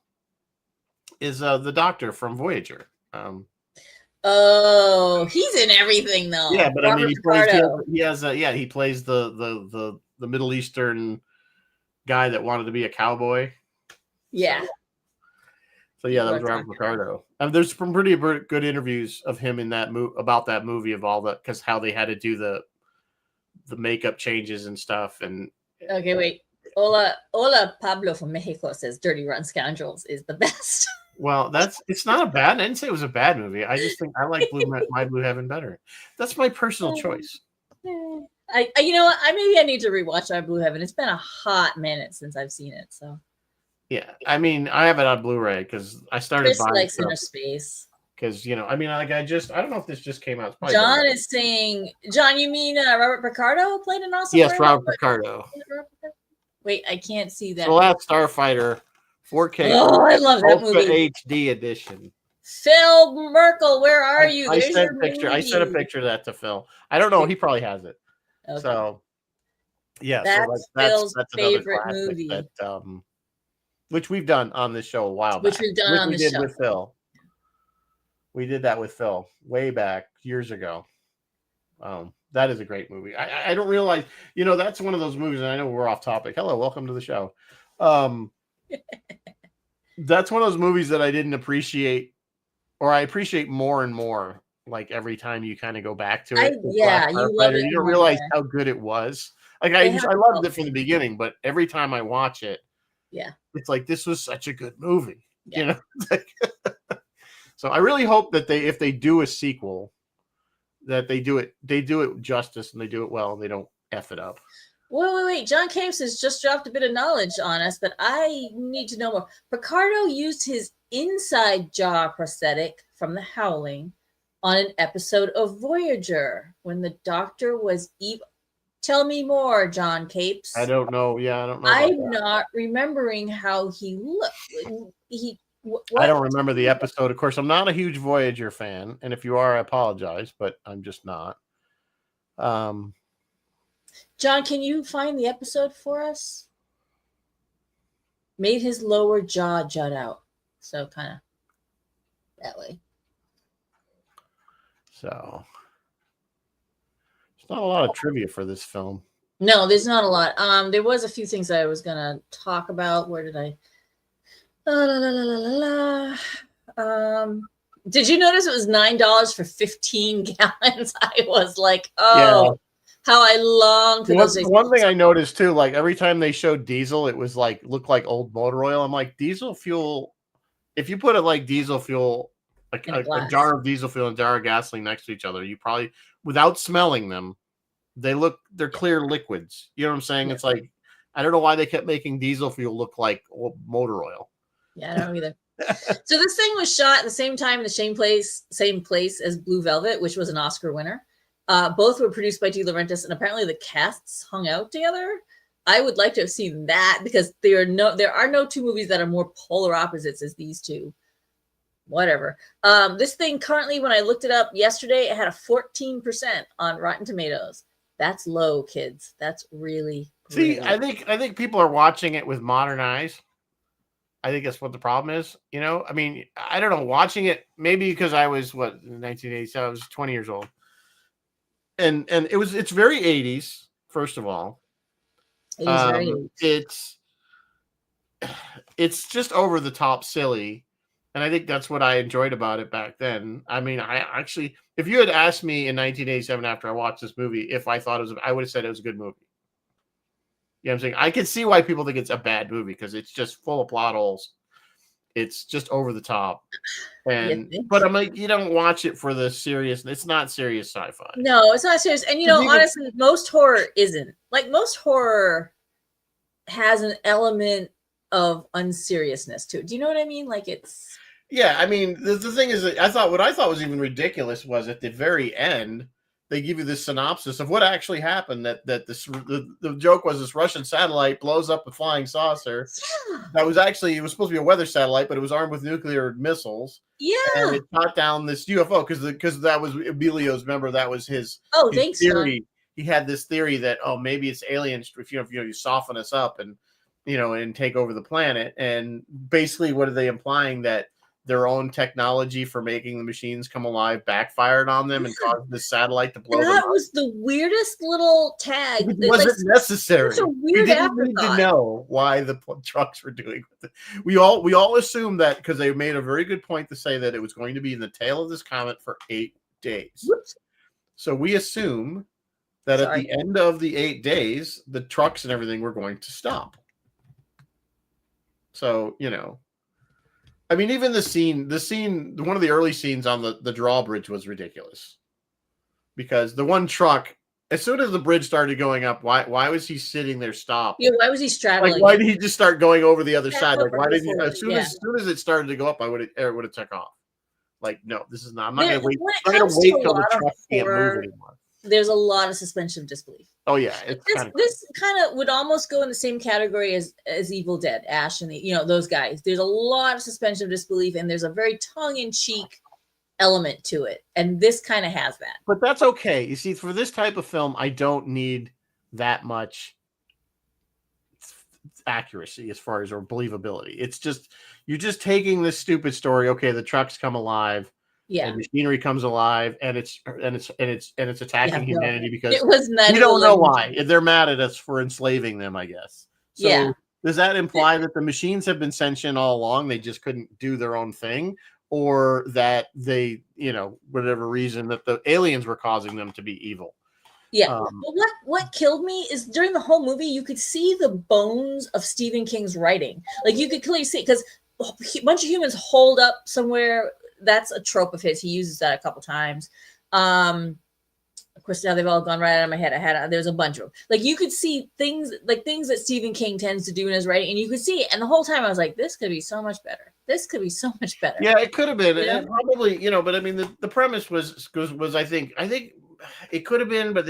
S1: is the Doctor from Voyager.
S2: Oh, he's in everything though.
S1: Yeah, but Robert he plays the Middle Eastern guy that wanted to be a cowboy.
S2: Yeah.
S1: So yeah, that was Robert Picardo. There's some pretty good interviews of him in that about that movie of all that, because how they had to do the makeup changes and stuff. And
S2: okay, wait. Hola Pablo from Mexico says Dirty Rotten Scoundrels is the best.
S1: Well, it's not a bad. I didn't say it was a bad movie. I just think I like My Blue Heaven better. That's my personal choice.
S2: I you know what? Maybe I need to rewatch My Blue Heaven. It's been a hot minute since I've seen it. So
S1: yeah, I mean, I have it on Blu-ray because I started buying
S2: likes Inner Space.
S1: Because I mean, like I don't know if this just came out.
S2: John is saying, John, you mean Robert Picardo played an awesome?
S1: Yes, Robert Picardo.
S2: Wait, I can't see that.
S1: The Last Starfighter. 4K.
S2: Oh, I love that movie.
S1: HD edition.
S2: Phil Merkel, where are you?
S1: I sent a picture of that to Phil. I don't know. He probably has it. Okay. So, Yeah, so
S2: That's
S1: that's
S2: Phil's
S1: another
S2: favorite
S1: classic
S2: movie,
S1: that which we've done on this show a while
S2: which
S1: back.
S2: we've done
S1: Which
S2: on
S1: we
S2: the
S1: did
S2: show.
S1: with Phil. We did that with Phil way back years ago. That is a great movie. I don't realize, that's one of those movies, and I know we're off topic. Hello, welcome to the show. That's one of those movies that I didn't appreciate, or I appreciate more and more. Like every time you kind of go back to it,
S2: You love it
S1: you don't
S2: more and
S1: realize
S2: more.
S1: how good it was. Like
S2: They
S1: I
S2: have
S1: loved
S2: to
S1: it from the beginning, but every time I watch it,
S2: Yeah.
S1: it's like this was such a good movie.
S2: Yeah.
S1: So I really hope that if they do a sequel, that they do it justice and they do it well and they don't F it up.
S2: Wait. John Capes has just dropped a bit of knowledge on us that I need to know more. Picardo used his inside jaw prosthetic from The Howling on an episode of Voyager when the Doctor was evil. Tell me more, John Capes.
S1: I don't know. Yeah, I don't know.
S2: I'm not remembering how he looked.
S1: I don't remember the episode. Of course, I'm not a huge Voyager fan, and if you are, I apologize, but I'm just not.
S2: John, can you find the episode for us? Made his lower jaw jut out, so kind of that way.
S1: So, there's not a lot of trivia for this film.
S2: No, there's not a lot. There was a few things I was gonna talk about. Where did I? Did you notice it was $9 for 15 gallons? I was like, how I long for those days.
S1: One thing I noticed too, like every time they showed diesel, it was like looked like old motor oil. I'm like, diesel fuel. If you put it like diesel fuel, like a jar of diesel fuel and a jar of gasoline next to each other, you probably, without smelling them, they're clear liquids. You know what I'm saying? Yeah. It's like, I don't know why they kept making diesel fuel look like motor oil.
S2: Yeah, I don't know either. So this thing was shot at the same time in the same place as Blue Velvet, which was an Oscar winner. Both were produced by De Laurentiis, and apparently the casts hung out together. I would like to have seen that because there are no two movies that are more polar opposites as these two. Whatever. This thing currently, when I looked it up yesterday, it had a 14% on Rotten Tomatoes. That's low, kids. That's really
S1: See, I think people are watching it with modern eyes. I think that's what the problem is. I mean, I don't know, watching it, maybe because I was in 1987, I was 20 years old. And it's very 80s, first of all.
S2: It is very 80s.
S1: It's just over the top silly. And I think that's what I enjoyed about it back then. I mean, I actually, if you had asked me in 1987 after I watched this movie, if I thought I would have said it was a good movie. You know what I'm saying? I can see why people think it's a bad movie because it's just full of plot holes. It's just over the top. But I'm like, you don't watch it for the serious. It's not serious sci-fi.
S2: No, it's not serious. And honestly, most horror isn't. Like most horror has an element of unseriousness to it. Do you know what I mean? Like it's.
S1: Yeah, I mean, the thing is that what I thought was even ridiculous was at the very end, they give you this synopsis of what actually happened. The joke was this Russian satellite blows up a flying saucer. That was actually, it was supposed to be a weather satellite, but it was armed with nuclear missiles.
S2: Yeah,
S1: and it shot down this UFO because that was Emilio's. Remember, that was his.
S2: Thanks,
S1: theory.
S2: John.
S1: He had this theory that maybe it's aliens. If you soften us up and and take over the planet. And basically, what are they implying? That their own technology for making the machines come alive backfired on them and caused this satellite to blow them up.
S2: That was the weirdest little tag.
S1: It wasn't necessary.
S2: It's a weird
S1: afterthought. We didn't need to know why the trucks were doing it. We all assumed that because they made a very good point to say that it was going to be in the tail of this comet for 8 days. Whoops. So we assume that at the end of the 8 days, the trucks and everything were going to stop. So, I mean, even the scene, one of the early scenes on the drawbridge was ridiculous because the one truck, as soon as the bridge started going up, why was he sitting there stopped?
S2: Yeah, why was he straddling?
S1: Like, why did he just start going over the other side? Like, why didn't he? As soon as it started to go up, I would have took off. Like, no, this is not. I'm not going to wait. I'm not going to wait till the truck can't move anymore.
S2: There's a lot of suspension of disbelief.
S1: Oh yeah,
S2: this kind of would almost go in the same category as Evil Dead, Ash, and those guys. There's a lot of suspension of disbelief, and there's a very tongue-in-cheek element to it, and this kind of has that.
S1: But that's okay. You see, for this type of film, I don't need that much accuracy as far as or believability. It's just you're just taking this stupid story. Okay, the trucks come alive, and machinery comes alive, and it's attacking humanity because
S2: it was
S1: we don't know why. They're mad at us for enslaving them, I guess. So does that imply that the machines have been sentient all along? They just couldn't do their own thing, or that they, whatever reason that the aliens were causing them to be evil?
S2: Yeah. But what killed me is during the whole movie, you could see the bones of Stephen King's writing. Like you could clearly see, because a bunch of humans holed up somewhere. That's a trope of his. He uses that a couple times. Of course, now they've all gone right out of my head. There's a bunch of them. Like you could see things that Stephen King tends to do in his writing, and you could see it. And the whole time I was like, this could be so much better. This could be so much better.
S1: Yeah, it could have been. Yeah. Probably, but I mean, the premise was I think it could have been, but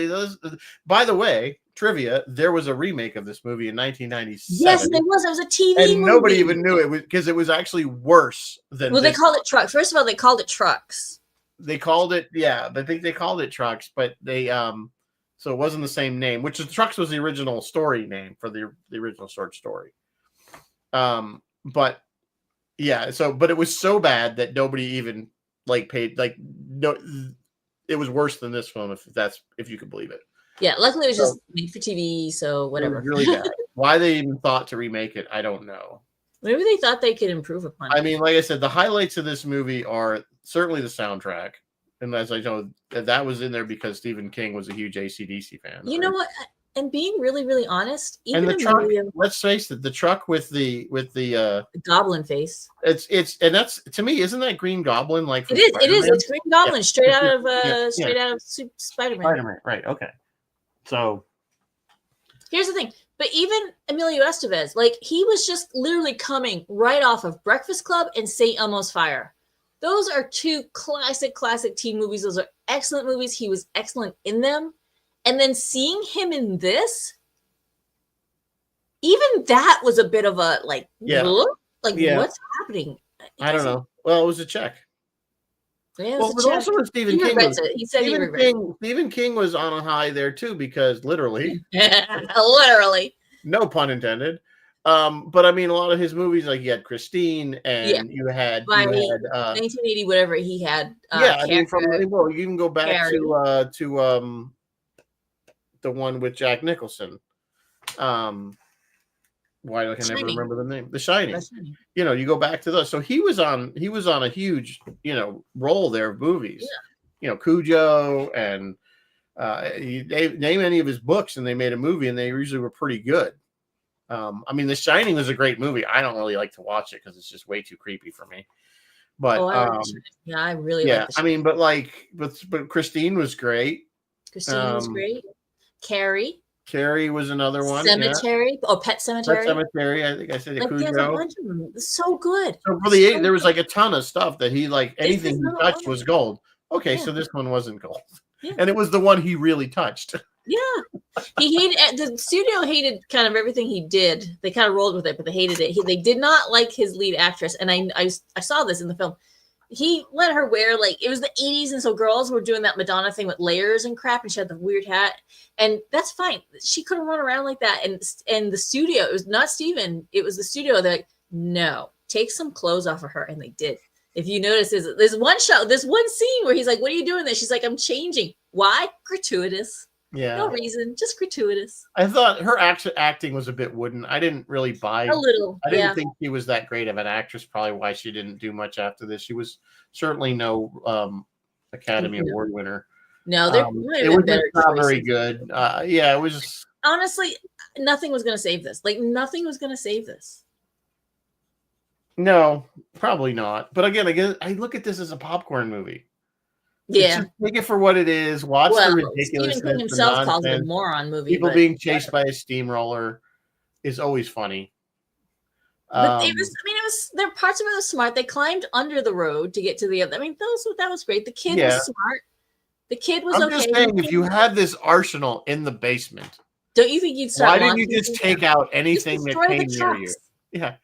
S1: by the way, trivia, there was a remake of this movie in 1997.
S2: Yes, there was. It was a TV movie.
S1: And nobody even knew it because it was actually worse than.
S2: Well, they called it Trucks. First of all, they called it Trucks.
S1: They called it, I think they called it Trucks, but they so it wasn't the same name, which is Trucks was the original story name for the original short story. But yeah, but it was so bad that nobody even paid no. It was worse than this film, if you could believe it.
S2: Yeah, luckily it was just made for TV, so whatever.
S1: It was really bad. Why they even thought to remake it, I don't know.
S2: Maybe they thought they could improve upon it.
S1: I mean, like I said, the highlights of this movie are certainly the soundtrack. And as I know, that was in there because Stephen King was a huge AC/DC fan.
S2: You know what? And being really, really honest,
S1: even the truck, let's face it, the truck with the
S2: goblin face.
S1: It's and that's, to me, isn't that Green Goblin? Like
S2: it is. Spider-Man? It is. It's Green Goblin, straight out of Spider-Man.
S1: Spider-Man, right? Okay. So
S2: here's the thing. But even Emilio Estevez, he was just literally coming right off of Breakfast Club and St. Elmo's Fire. Those are two classic teen movies. Those are excellent movies. He was excellent in them. And then seeing him in this, even that was a bit of a what's happening?
S1: I don't know. Well, it was a check.
S2: Yeah,
S1: but also with Stephen King,
S2: he said
S1: Stephen King was on a high there too, because literally, no pun intended. But I mean, a lot of his movies, like you had Christine, and you had
S2: 1980, whatever he had.
S1: I mean, you can go back to the one with Jack Nicholson. Why I can never remember the name? The Shining. You go back to those. So he was on a huge, role there of movies. Yeah. Cujo, and name any of his books, and they made a movie, and they usually were pretty good. I mean, The Shining was a great movie. I don't really like to watch it because it's just way too creepy for me. But
S2: I really like
S1: I mean, but Christine was great.
S2: Christine was great.
S1: Carrie was another one.
S2: Cemetery. Yeah. Pet Cemetery.
S1: Pet Cemetery. I think I said Cujo.
S2: There's a bunch of them. It's so good.
S1: So for there was a ton of stuff that he anything he touched was gold. Okay, so this one wasn't gold, and it was the one he really touched.
S2: Yeah, the studio hated kind of everything he did. They kind of rolled with it, but they hated it. They did not like his lead actress, and I saw this in the film. He let her wear it was the 80s, and so girls were doing that Madonna thing with layers and crap, and she had the weird hat, and that's fine. She couldn't run around like that, and the studio, it was not Steven, it was the studio that no, take some clothes off of her, and they did. If you notice, there's one scene where he's like, "What are you doing there?" She's like, "I'm changing." Why? Gratuitous.
S1: Yeah.
S2: No reason, just gratuitous.
S1: I thought her acting was a bit wooden. I didn't really buy
S2: a little.
S1: I didn't think she was that great of an actress. Probably why she didn't do much after this. She was certainly no Academy Award winner.
S2: No, it was
S1: not very good. It was
S2: honestly nothing was going to save this. Nothing was going to save this.
S1: No, probably not. But again, I look at this as a popcorn movie.
S2: Yeah,
S1: take it for what it is. Watch the ridiculousness.
S2: Stephen King himself calls it a moron movie.
S1: People being chased by a steamroller is always funny.
S2: But it was. There are parts of it was smart. They climbed under the road to get to the other. I mean, that was great. The kid was smart. The kid was okay.
S1: I'm just saying, if you had this arsenal in the basement,
S2: don't you think you'd start?
S1: Why didn't you just take out anything that came near you? Yeah.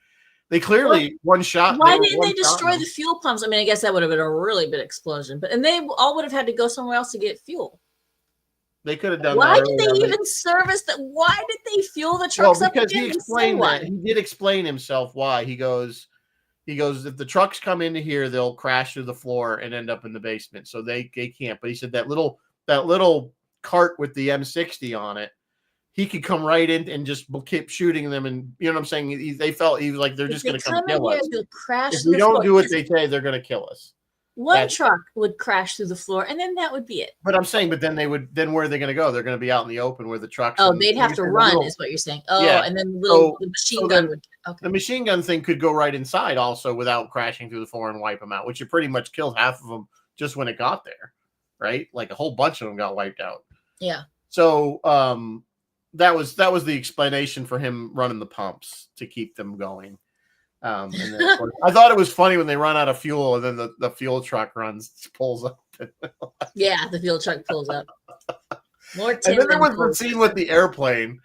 S1: They clearly one shot.
S2: Why didn't they destroy the fuel pumps? I mean, I guess that would have been a really big explosion, and they all would have had to go somewhere else to get fuel.
S1: They could have done
S2: Why
S1: that.
S2: did they even service that? Why did they fuel the trucks up
S1: because
S2: again?
S1: he explained that. He did explain himself why. He goes, if the trucks come into here, they'll crash through the floor and end up in the basement. So they can't. But he said that little cart with the M60 on it, he could come right in and just keep shooting them. And you know what I'm saying? They felt he was like, they're just going to come kill us. If we don't do what they say, they're going to kill us.
S2: One truck would crash through the floor, and then that would be it.
S1: But I'm saying, then where are they going to go? They're going to be out in the open where the trucks.
S2: Oh, they'd have to run, is what you're saying. Oh, yeah. And then the machine gun would. Okay.
S1: The machine gun thing could go right inside also without crashing through the floor and wipe them out, which it pretty much killed half of them just when it got there, right? Like a whole bunch of them got wiped out.
S2: Yeah.
S1: So that was the explanation for him running the pumps to keep them going. And then, of course, I thought it was funny when they run out of fuel and then the fuel truck pulls up.
S2: Yeah, the fuel truck pulls up.
S1: More and then there was the scene with the airplane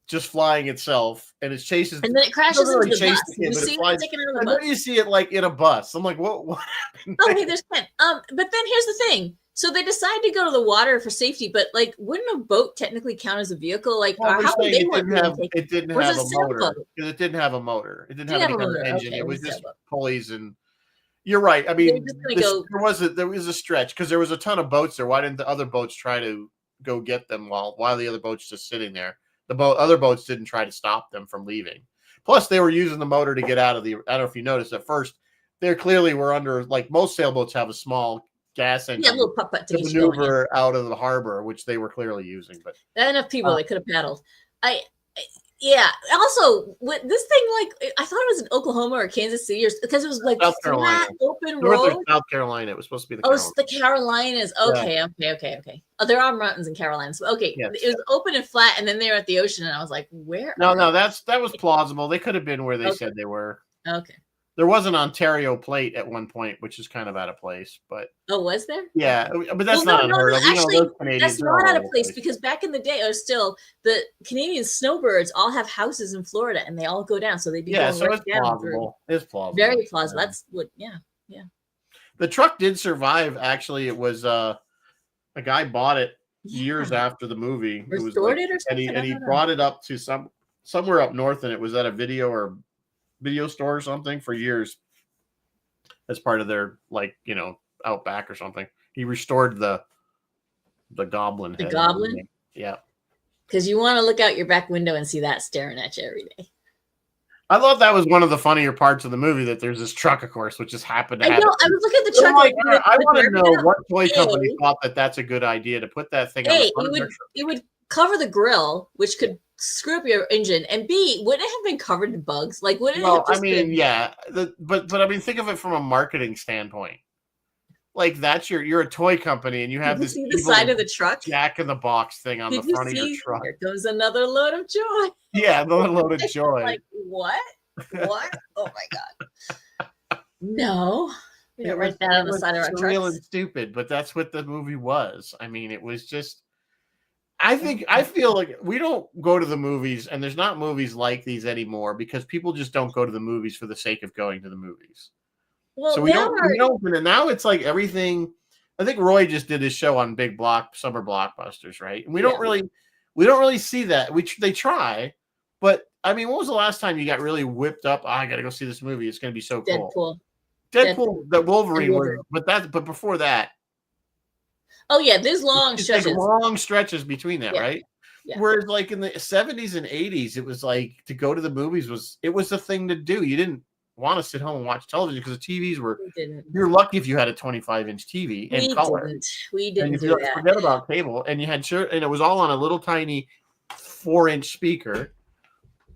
S1: just flying itself, and it chases.
S2: And then it crashes into the bus.
S1: You see it taking out of the bus. Then you see it like in a bus. I'm like, what happened?
S2: Oh, hey, there's Ken. But then here's the thing. So they decide to go to the water for safety, but like, wouldn't a boat technically count as a vehicle? Like, how would they
S1: it didn't have a motor. It didn't have a motor. It didn't have any kind of engine. Okay, it was just pulleys and. You're right. I mean, there was a stretch because there was a ton of boats there. Why didn't the other boats try to go get them while the other boats just sitting there? Other boats didn't try to stop them from leaving. Plus, they were using the motor to get out of the. I don't know if you noticed at first. They clearly were under, like most sailboats have a small gas engine.
S2: Yeah, a little putt-putt to
S1: maneuver out of the harbor, which they were clearly using. But
S2: not enough people, they could have paddled. Yeah. Also, with this thing, like I thought it was in Oklahoma or Kansas City, because it was like flat, open road.
S1: South Carolina. It was supposed to be
S2: the Carolinas. Okay, yeah. Okay. Oh, there are mountains in Carolinas. Okay, yes. It was open and flat, and then they were at the ocean, and I was like, where?
S1: No, that was plausible. They could have been where they said they were.
S2: Okay.
S1: There was an Ontario plate at one point, which is kind of out of place, but
S2: was there?
S1: Yeah, but that's not unheard of.
S2: Actually, that's not out of place because back in the day, the Canadian snowbirds all have houses in Florida, and they all go down, so they'd be going
S1: so it's plausible. It's plausible.
S2: Very plausible. That's what. Yeah.
S1: The truck did survive. Actually, it was a guy bought it years after the movie.
S2: Restored it or something,
S1: and he brought it up to somewhere up north, and it was at a video store or something for years as part of their out back or something. He restored the goblin head.
S2: The goblin?
S1: Yeah.
S2: Because you want to look out your back window and see that staring at you every day.
S1: I thought that was one of the funnier parts of the movie, that there's this truck, of course, which just happened to happen.
S2: I was looking at the truck.
S1: I want to know what toy company thought that that's a good idea to put that thing on the front of their truck.
S2: It would cover the grill, which could screw up your engine, and B, wouldn't it have been covered in bugs? Like, wouldn't it have just
S1: but I mean, think of it from a marketing standpoint. Like, that's you're a toy company, and you have this
S2: see the side of the truck
S1: Jack in the Box thing on the front of your truck.
S2: Here goes another load of joy.
S1: Yeah, another load of joy.
S2: Like, what? Oh my god! No, we don't write that on the side of our truck.
S1: Real and stupid, but that's what the movie was. I mean, it was just. I feel like we don't go to the movies, and there's not movies like these anymore because people just don't go to the movies for the sake of going to the movies.
S2: Well,
S1: so we don't, and now it's like everything. I think Roy just did his show on big summer blockbusters, right? And we don't really see that. They try, but I mean, when was the last time you got really whipped up? I got to go see this movie. It's going to be so cool. Deadpool, the Wolverine was, but before that.
S2: Oh yeah, there's long stretches.
S1: Like long stretches between that, right? Yeah. Whereas like in the 70s and 80s, it was like to go to the movies was the thing to do. You didn't want to sit home and watch television because the TVs were. You're lucky if you had a 25-inch TV in color.
S2: We didn't do that.
S1: Forget about cable, and you had and it was all on a little tiny 4-inch speaker.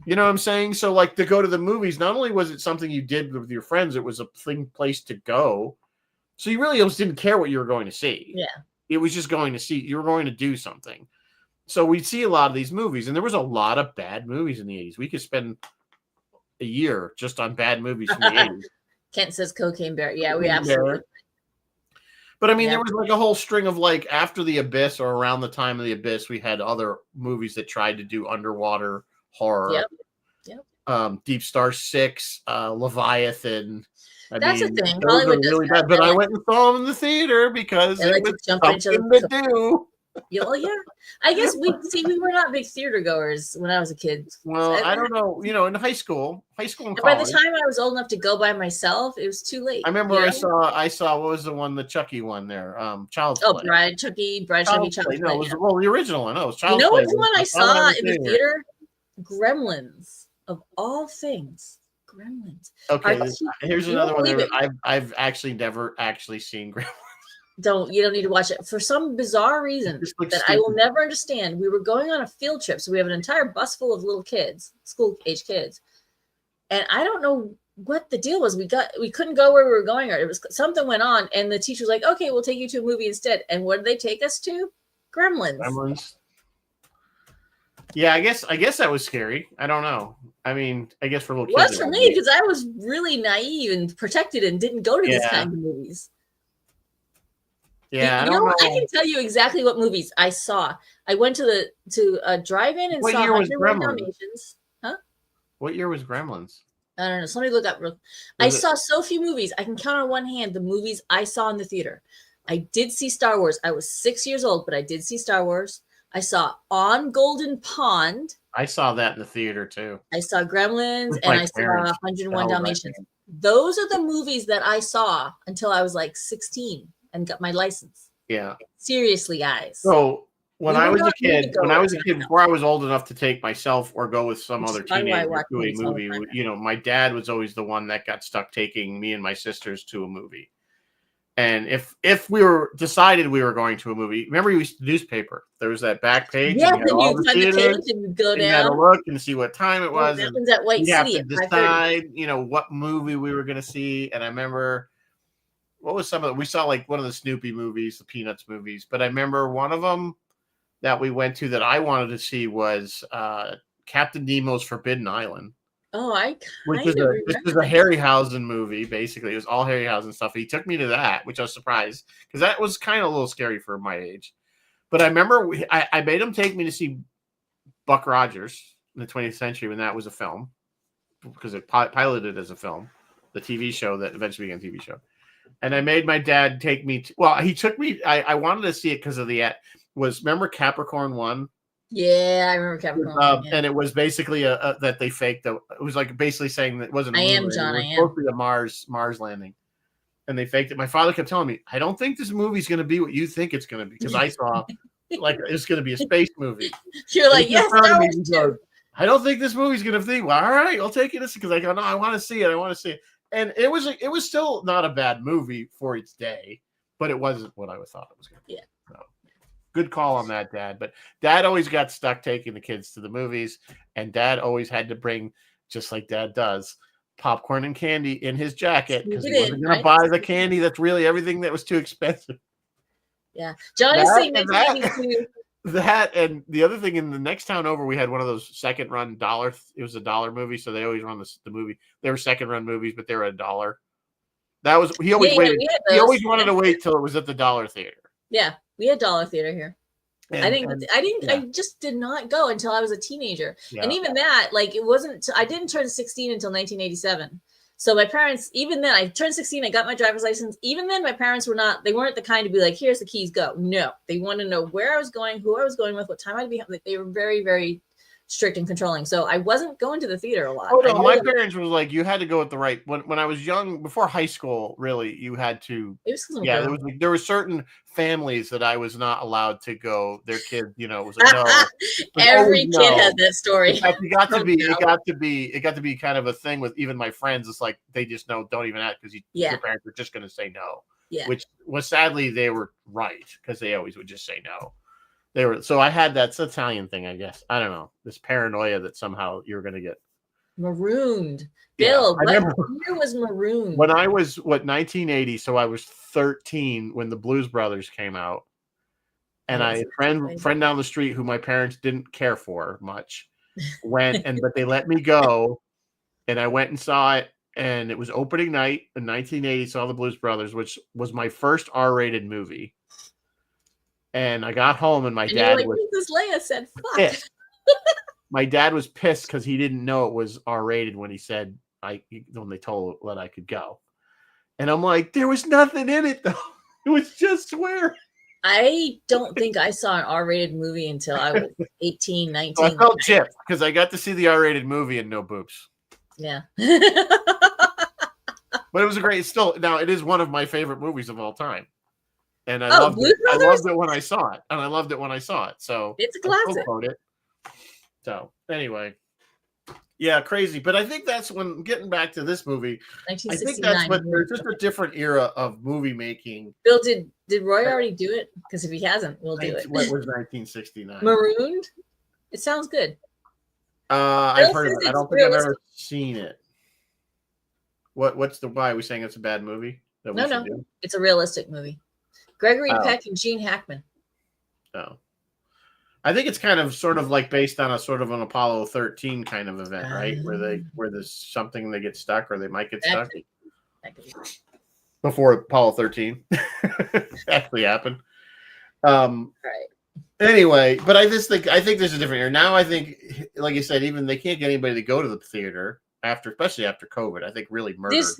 S1: You know what I'm saying? So like to go to the movies, not only was it something you did with your friends, it was a place to go. So you really almost didn't care what you were going to see.
S2: Yeah.
S1: It was just going to see, you were going to do something. So we'd see a lot of these movies, and there was a lot of bad movies in the 80s. We could spend a year just on bad movies from the 80s.
S2: Kent says Cocaine Bear. Yeah, we absolutely.
S1: But I mean, there was like a whole string of like after the Abyss or around the time of the Abyss, we had other movies that tried to do underwater horror.
S2: Yep.
S1: Deep Star 6, Leviathan.
S2: That's the thing. Hollywood
S1: really bad, but I went and saw them in the theater because it was something to do.
S2: Yeah, well, yeah. I guess we were not big theater goers when I was a kid.
S1: Well, I don't know. In high school and
S2: And by the
S1: college.
S2: time I was old enough to go by myself, it was too late.
S1: I remember I saw what was the one, the Chucky one there, Child's
S2: Oh,
S1: Play.
S2: Bride Chucky, Child's Play.
S1: No, it was the original one. No, it was
S2: You
S1: Child's
S2: know
S1: Play.
S2: which one I saw in the theater? Gremlins, of all things. Gremlins.
S1: Okay, here's another one that I've actually never actually seen.
S2: You don't need to watch it for some bizarre reason that I will never understand. We were going on a field trip, so we have an entire bus full of little kids, school age kids, and I don't know what the deal was. We couldn't go where we were going, or it was something went on, and the teacher was like, "Okay, we'll take you to a movie instead." And what did they take us to? Gremlins.
S1: Yeah, I guess that was scary. I don't know. I mean, I guess for little kids.
S2: It was for me because I was really naive and protected and didn't go to these kinds of movies.
S1: Yeah,
S2: I can tell you exactly what movies I saw. I went to a drive-in and saw 101 Dalmatians. Huh?
S1: What year was Gremlins?
S2: I don't know. Somebody look up. I saw so few movies. I can count on one hand the movies I saw in the theater. I did see Star Wars. I was 6 years old, but I did see Star Wars. I saw On Golden Pond.
S1: I saw that in the theater too.
S2: I saw Gremlins and I saw 101 Dalmatians. Those are the movies that I saw until I was like 16 and got my license.
S1: Yeah.
S2: Seriously, guys.
S1: So when I was a kid, before I was old enough to take myself or go with some other teenager to a movie, my dad was always the one that got stuck taking me and my sisters to a movie. And if we were decided we were going to a movie, remember you used to newspaper. There was that back page.
S2: Yeah, and you find the page and you go down.
S1: You had to look and see what time it was.
S2: That was at White City.
S1: You have to decide, what movie we were going to see. And I remember, what was we saw like one of the Snoopy movies, the Peanuts movies. But I remember one of them that we went to that I wanted to see was Captain Nemo's Forbidden Island.
S2: Oh,
S1: which was a Harryhausen movie. Basically, it was all Harryhausen stuff. He took me to that, which I was surprised because that was kind of a little scary for my age. But I remember I made him take me to see Buck Rogers in the 20th Century when that was a film, because it piloted as a film, the TV show that eventually became a TV show. And I made my dad take me. He took me. I wanted to see it because of remember Capricorn 1?
S2: Yeah, I remember Capricorn.
S1: And it was basically that they faked. It was like basically saying that it wasn't.
S2: I am John.
S1: It was supposed to be a Mars landing, and they faked it. My father kept telling me, "I don't think this movie's going to be what you think it's going to be," because I saw like it's going to be a space movie.
S2: You're like, yes,
S1: I don't think this movie's going to be. Well, all right, I'll take it because I go, no, I want to see it. I want to see it, and it was still not a bad movie for its day, but it wasn't what I thought it was going to be.
S2: Yeah.
S1: So. Good call on that, Dad. But Dad always got stuck taking the kids to the movies, and Dad always had to bring, just like Dad does, popcorn and candy in his jacket because he wasn't going to buy the candy that's really everything that was too expensive.
S2: Yeah. John is saying
S1: that, and the other thing, in the next town over, we had one of those second run dollar. It was a $1 movie, so they always run the movie. They were second run movies, but they were $1. That was he always waited. He always wanted to wait till it was at the dollar theater.
S2: Yeah. We had dollar theater here. I just did not go until I was a teenager. Yeah. And even that, like, it wasn't, I didn't turn 16 until 1987. So my parents, even then, I turned 16, I got my driver's license. Even then, my parents they weren't the kind to be like, here's the keys, go. No, they wanted to know where I was going, who I was going with, what time I'd be. They were very, very strict and controlling. So I wasn't going to the theater a lot.
S1: Oh, no, my parents was like, you had to go at the right, when I was young, before high school, really, you had to, there were certain families that I was not allowed to go. Their kids, it was like, no.
S2: Every kid has that story.
S1: In fact, it got to be kind of a thing with even my friends. It's like, they just don't even ask because your parents were just going to say no.
S2: Yeah.
S1: Which was sadly, they were right because they always would just say no. So I had that Italian thing, I guess. I don't know. This paranoia that somehow you're going to get
S2: marooned. Bill, what year was marooned?
S1: When I was 1980, so I was 13 when the Blues Brothers came out. And I friend down the street who my parents didn't care for much but they let me go, and I went and saw it, and it was opening night in 1980, saw the Blues Brothers, which was my first R-rated movie. And I got home, and my dad was.
S2: Princess Leia said, "Fuck."
S1: Pissed. My dad was pissed because he didn't know it was R-rated when he said when they told that I could go. And I'm like, there was nothing in it though. It was just swearing.
S2: I don't think I saw an R-rated movie until I was 18, 19.
S1: So I felt chipped because I got to see the R-rated movie and no boobs.
S2: Yeah.
S1: But it was a great. Still, now it is one of my favorite movies of all time, and I loved
S2: Blues
S1: it.
S2: Brothers?
S1: I loved it when I saw it, and I loved it when I saw it. So
S2: it's a
S1: I still
S2: classic.
S1: quote it. So anyway, yeah, crazy. But I think that's when getting back to this movie. I think that's what there's just a different era of movie making.
S2: Bill, did Roy already do it? Because if he hasn't, we'll do it.
S1: What was 1969?
S2: Marooned. It sounds good.
S1: I've heard of it. I don't think I've ever seen it. What's the why? Are we saying it's a bad movie?
S2: No. It's a realistic movie. Gregory Peck and Gene Hackman.
S1: Oh. I think it's kind of sort of like based on a sort of an Apollo 13 kind of event, right? Where there's something they get stuck or they might get stuck. Before Apollo 13 actually happened.
S2: Right.
S1: Anyway, but I think there's a different era. Now I think, like you said, even they can't get anybody to go to the theater especially after COVID. I think really murder.
S2: There's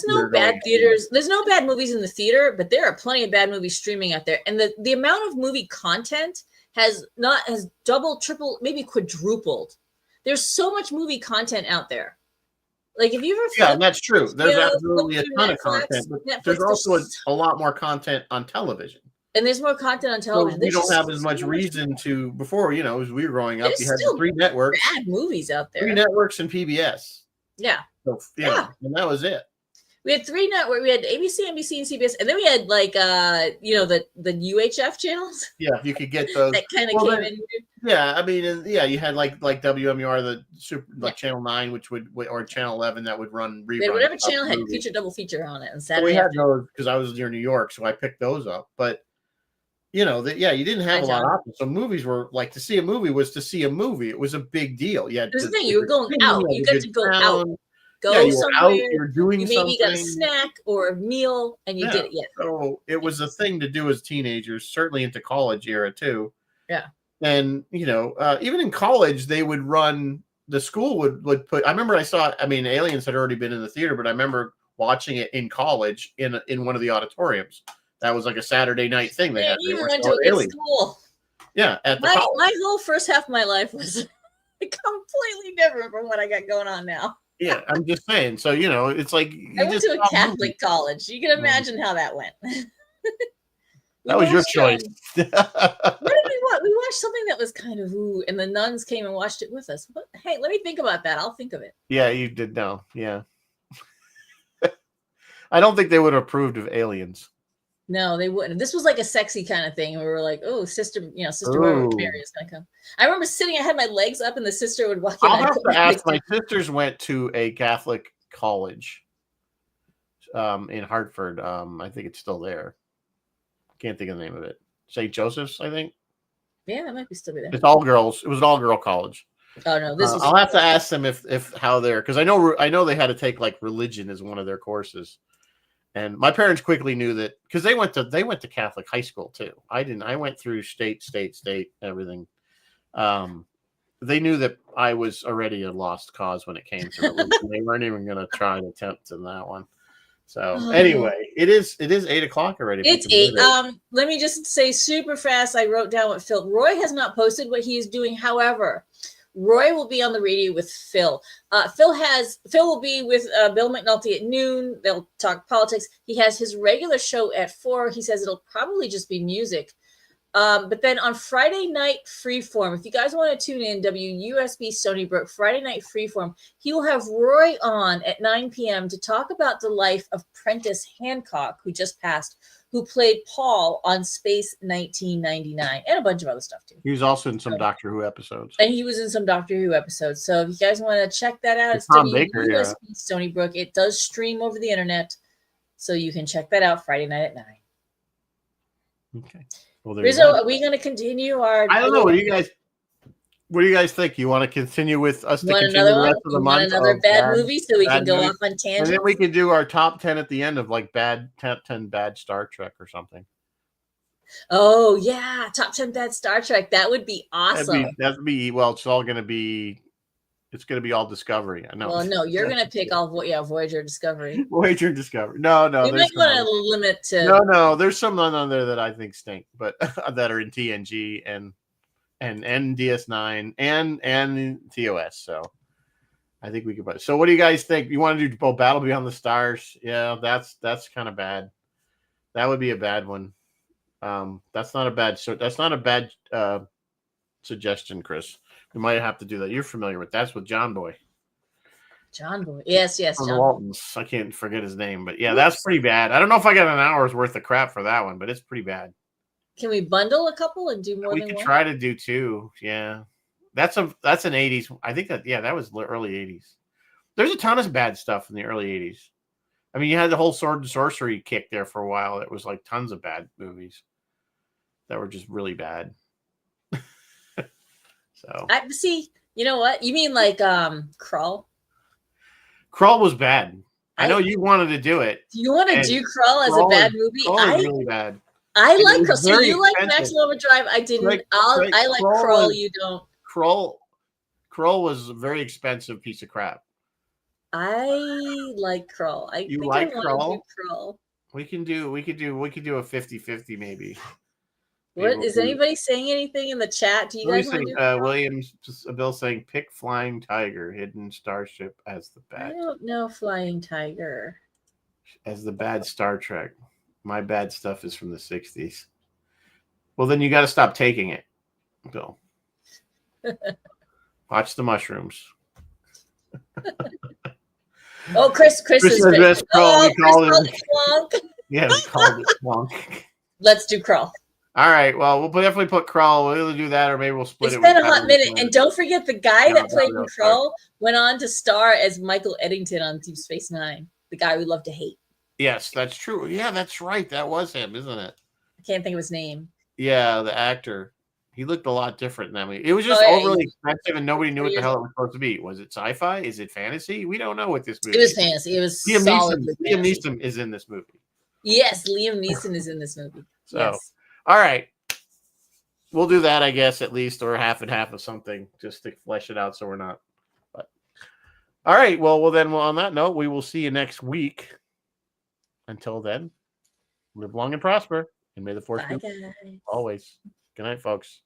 S2: no bad theaters. There's no bad movies in the theater, but there are plenty of bad movies streaming out there. And the amount of movie content has doubled, tripled, maybe quadrupled. There's so much movie content out there. Like if you ever
S1: and that's true. There's absolutely a ton of content, but there's also a lot more content on television.
S2: And there's more content on television.
S1: So we don't have as much reason to before, as we were growing up, you had the 3 networks.
S2: Bad movies out there.
S1: 3 networks and PBS.
S2: Yeah.
S1: So, and that was it.
S2: We had 3 networks. We had ABC, NBC, and CBS, and then we had the UHF channels.
S1: Yeah, you could get those.
S2: That kind of came in.
S1: Yeah, I mean, you had like WMUR, the super Channel 9, which would or Channel 11 that would run reruns.
S2: Whatever channel had double feature on it on Saturday.
S1: So we had those because I was near New York, so I picked those up. But you didn't have a lot of options. So movies were like to see a movie was to see a movie. It was a big deal.
S2: There's the thing, you were going out. You got to go out. Go somewhere.
S1: You're doing something.
S2: Maybe you got a snack or a meal, and you did it. Yeah.
S1: So it was a thing to do as teenagers, certainly into college era too.
S2: Yeah.
S1: And even in college, they would run. The school would put. I remember Aliens had already been in the theater, but I remember watching it in college in one of the auditoriums. That was like a Saturday night thing. They had.
S2: You went to a good school.
S1: Yeah,
S2: my whole first half of my life was completely different from what I got going on now.
S1: Yeah, I'm just saying. So it's like
S2: I went to a Catholic college. You can imagine how that went.
S1: That was your choice.
S2: What did we watch? We watched something that was kind of and the nuns came and watched it with us. But hey, let me think about that. I'll think of it.
S1: Yeah, you did know. Yeah. I don't think they would have approved of Aliens.
S2: No, they wouldn't. This was like a sexy kind of thing. We were like, oh, Sister Mary is going to come. I remember I had my legs up and the sister would walk in.
S1: I'll have to ask. My sisters went to a Catholic college in Hartford. I think it's still there. Can't think of the name of it. St. Joseph's, I think.
S2: Yeah, that might be still there.
S1: It's all girls. It was an all-girl college.
S2: Oh no,
S1: I'll have to ask them if how they're because I know they had to take like religion as one of their courses. And my parents quickly knew that because they went to Catholic high school too. I didn't. I went through state, everything. They knew that I was already a lost cause when it came to religion. They weren't even going to try an attempt in that one. So anyway, it is 8:00 already.
S2: It's 8. Let me just say super fast. I wrote down what Phil. Roy has not posted what he is doing. However, Roy will be on the radio with Phil. Phil will be with Bill McNulty at noon. They'll talk politics. He has his regular show at 4. He says it'll probably just be music. But then on Friday night Freeform, if you guys want to tune in, WUSB Stony Brook, Friday night Freeform, he will have Roy on at 9 p.m. to talk about the life of Prentice Hancock, who just passed, who played Paul on Space 1999, and a bunch of other stuff too.
S1: He was also in some Doctor Who episodes.
S2: And he was in some Doctor Who episodes. So if you guys want to check that out, it's
S1: Tom Baker,
S2: WUSB Stony Brook. It does stream over the internet, so you can check that out Friday night at 9.
S1: Okay. Well,
S2: Rizzo, are we going to continue our?
S1: I don't know. What do you guys think? You want to continue with us to continue the rest of the month?
S2: Another bad movie, so we can go off on tangents.
S1: And then we can do our top 10 at the end of like top 10 bad Star Trek or something.
S2: Oh yeah, top 10 bad Star Trek. That would be awesome.
S1: That'd be well. It's all going to be. It's going to be all Discovery. I know.
S2: Well, no, you're going to pick all Voyager, Discovery.
S1: Voyager, Discovery. No.
S2: We might want to limit to.
S1: No. There's some on there that I think stink, but that are in TNG and DS9 and TOS. So I think we could put. So what do you guys think? You want to do Battle Beyond the Stars? Yeah, that's kind of bad. That would be a bad one. That's not a bad suggestion, Chris. We might have to do that. You're familiar with that's with John Boy.
S2: John Boy. Yes.
S1: From the Waltons. I can't forget his name, but yeah, that's pretty bad. I don't know if I got an hour's worth of crap for that one, but it's pretty bad.
S2: Can we bundle a couple and do more than one? We could
S1: try to do two. Yeah. That's an 80s. I think that was early 80s. There's a ton of bad stuff in the early 80s. I mean, you had the whole sword and sorcery kick there for a while. It was like tons of bad movies that were just really bad. So
S2: I see. You know what? You mean like Krull?
S1: Krull was bad. I know you wanted to do it.
S2: Do you want to do Krull as a bad movie?
S1: Krull is really bad.
S2: I like Krull. So you like Maximum Overdrive? I didn't. I like Krull. You don't.
S1: Krull was a very expensive piece of crap.
S2: I like Krull.
S1: You like Krull? We can do a 50-50 maybe.
S2: What is anybody saying anything in the chat? Do you guys want to do
S1: Williams Bill saying pick Flying Tiger, Hidden Starship as the bad.
S2: I don't know Flying Tiger.
S1: As the bad Star Trek. My bad stuff is from the 60s. Well, then you got to stop taking it, Bill. Watch the mushrooms.
S2: Oh, Chris is
S1: best Krull.
S2: We called it Clonk.
S1: Yeah, we called it Clonk.
S2: Let's do Krull.
S1: All right. Well, we'll definitely put Krull. We'll either do that or maybe we'll split it.
S2: It's been a hot minute. And don't forget, the guy that played Krull went on to star as Michael Eddington on Deep Space Nine, the guy we love to hate.
S1: Yes, that's true. Yeah, that's right. That was him, isn't it?
S2: I can't think of his name.
S1: Yeah, the actor. He looked a lot different than that movie. It was just overly expensive and nobody knew what the hell it was supposed to be. Was it sci-fi? Is it fantasy? We don't know what this movie is.
S2: It was fantasy. It was
S1: Liam Neeson is in this movie.
S2: Yes, Liam Neeson is in this movie.
S1: So,
S2: yes.
S1: All right. We'll do that, I guess, at least, or half and half of something just to flesh it out so we're not. But all right. Well, then on that note, we will see you next week. Until then, live long and prosper, and may the force be always. Good night, folks.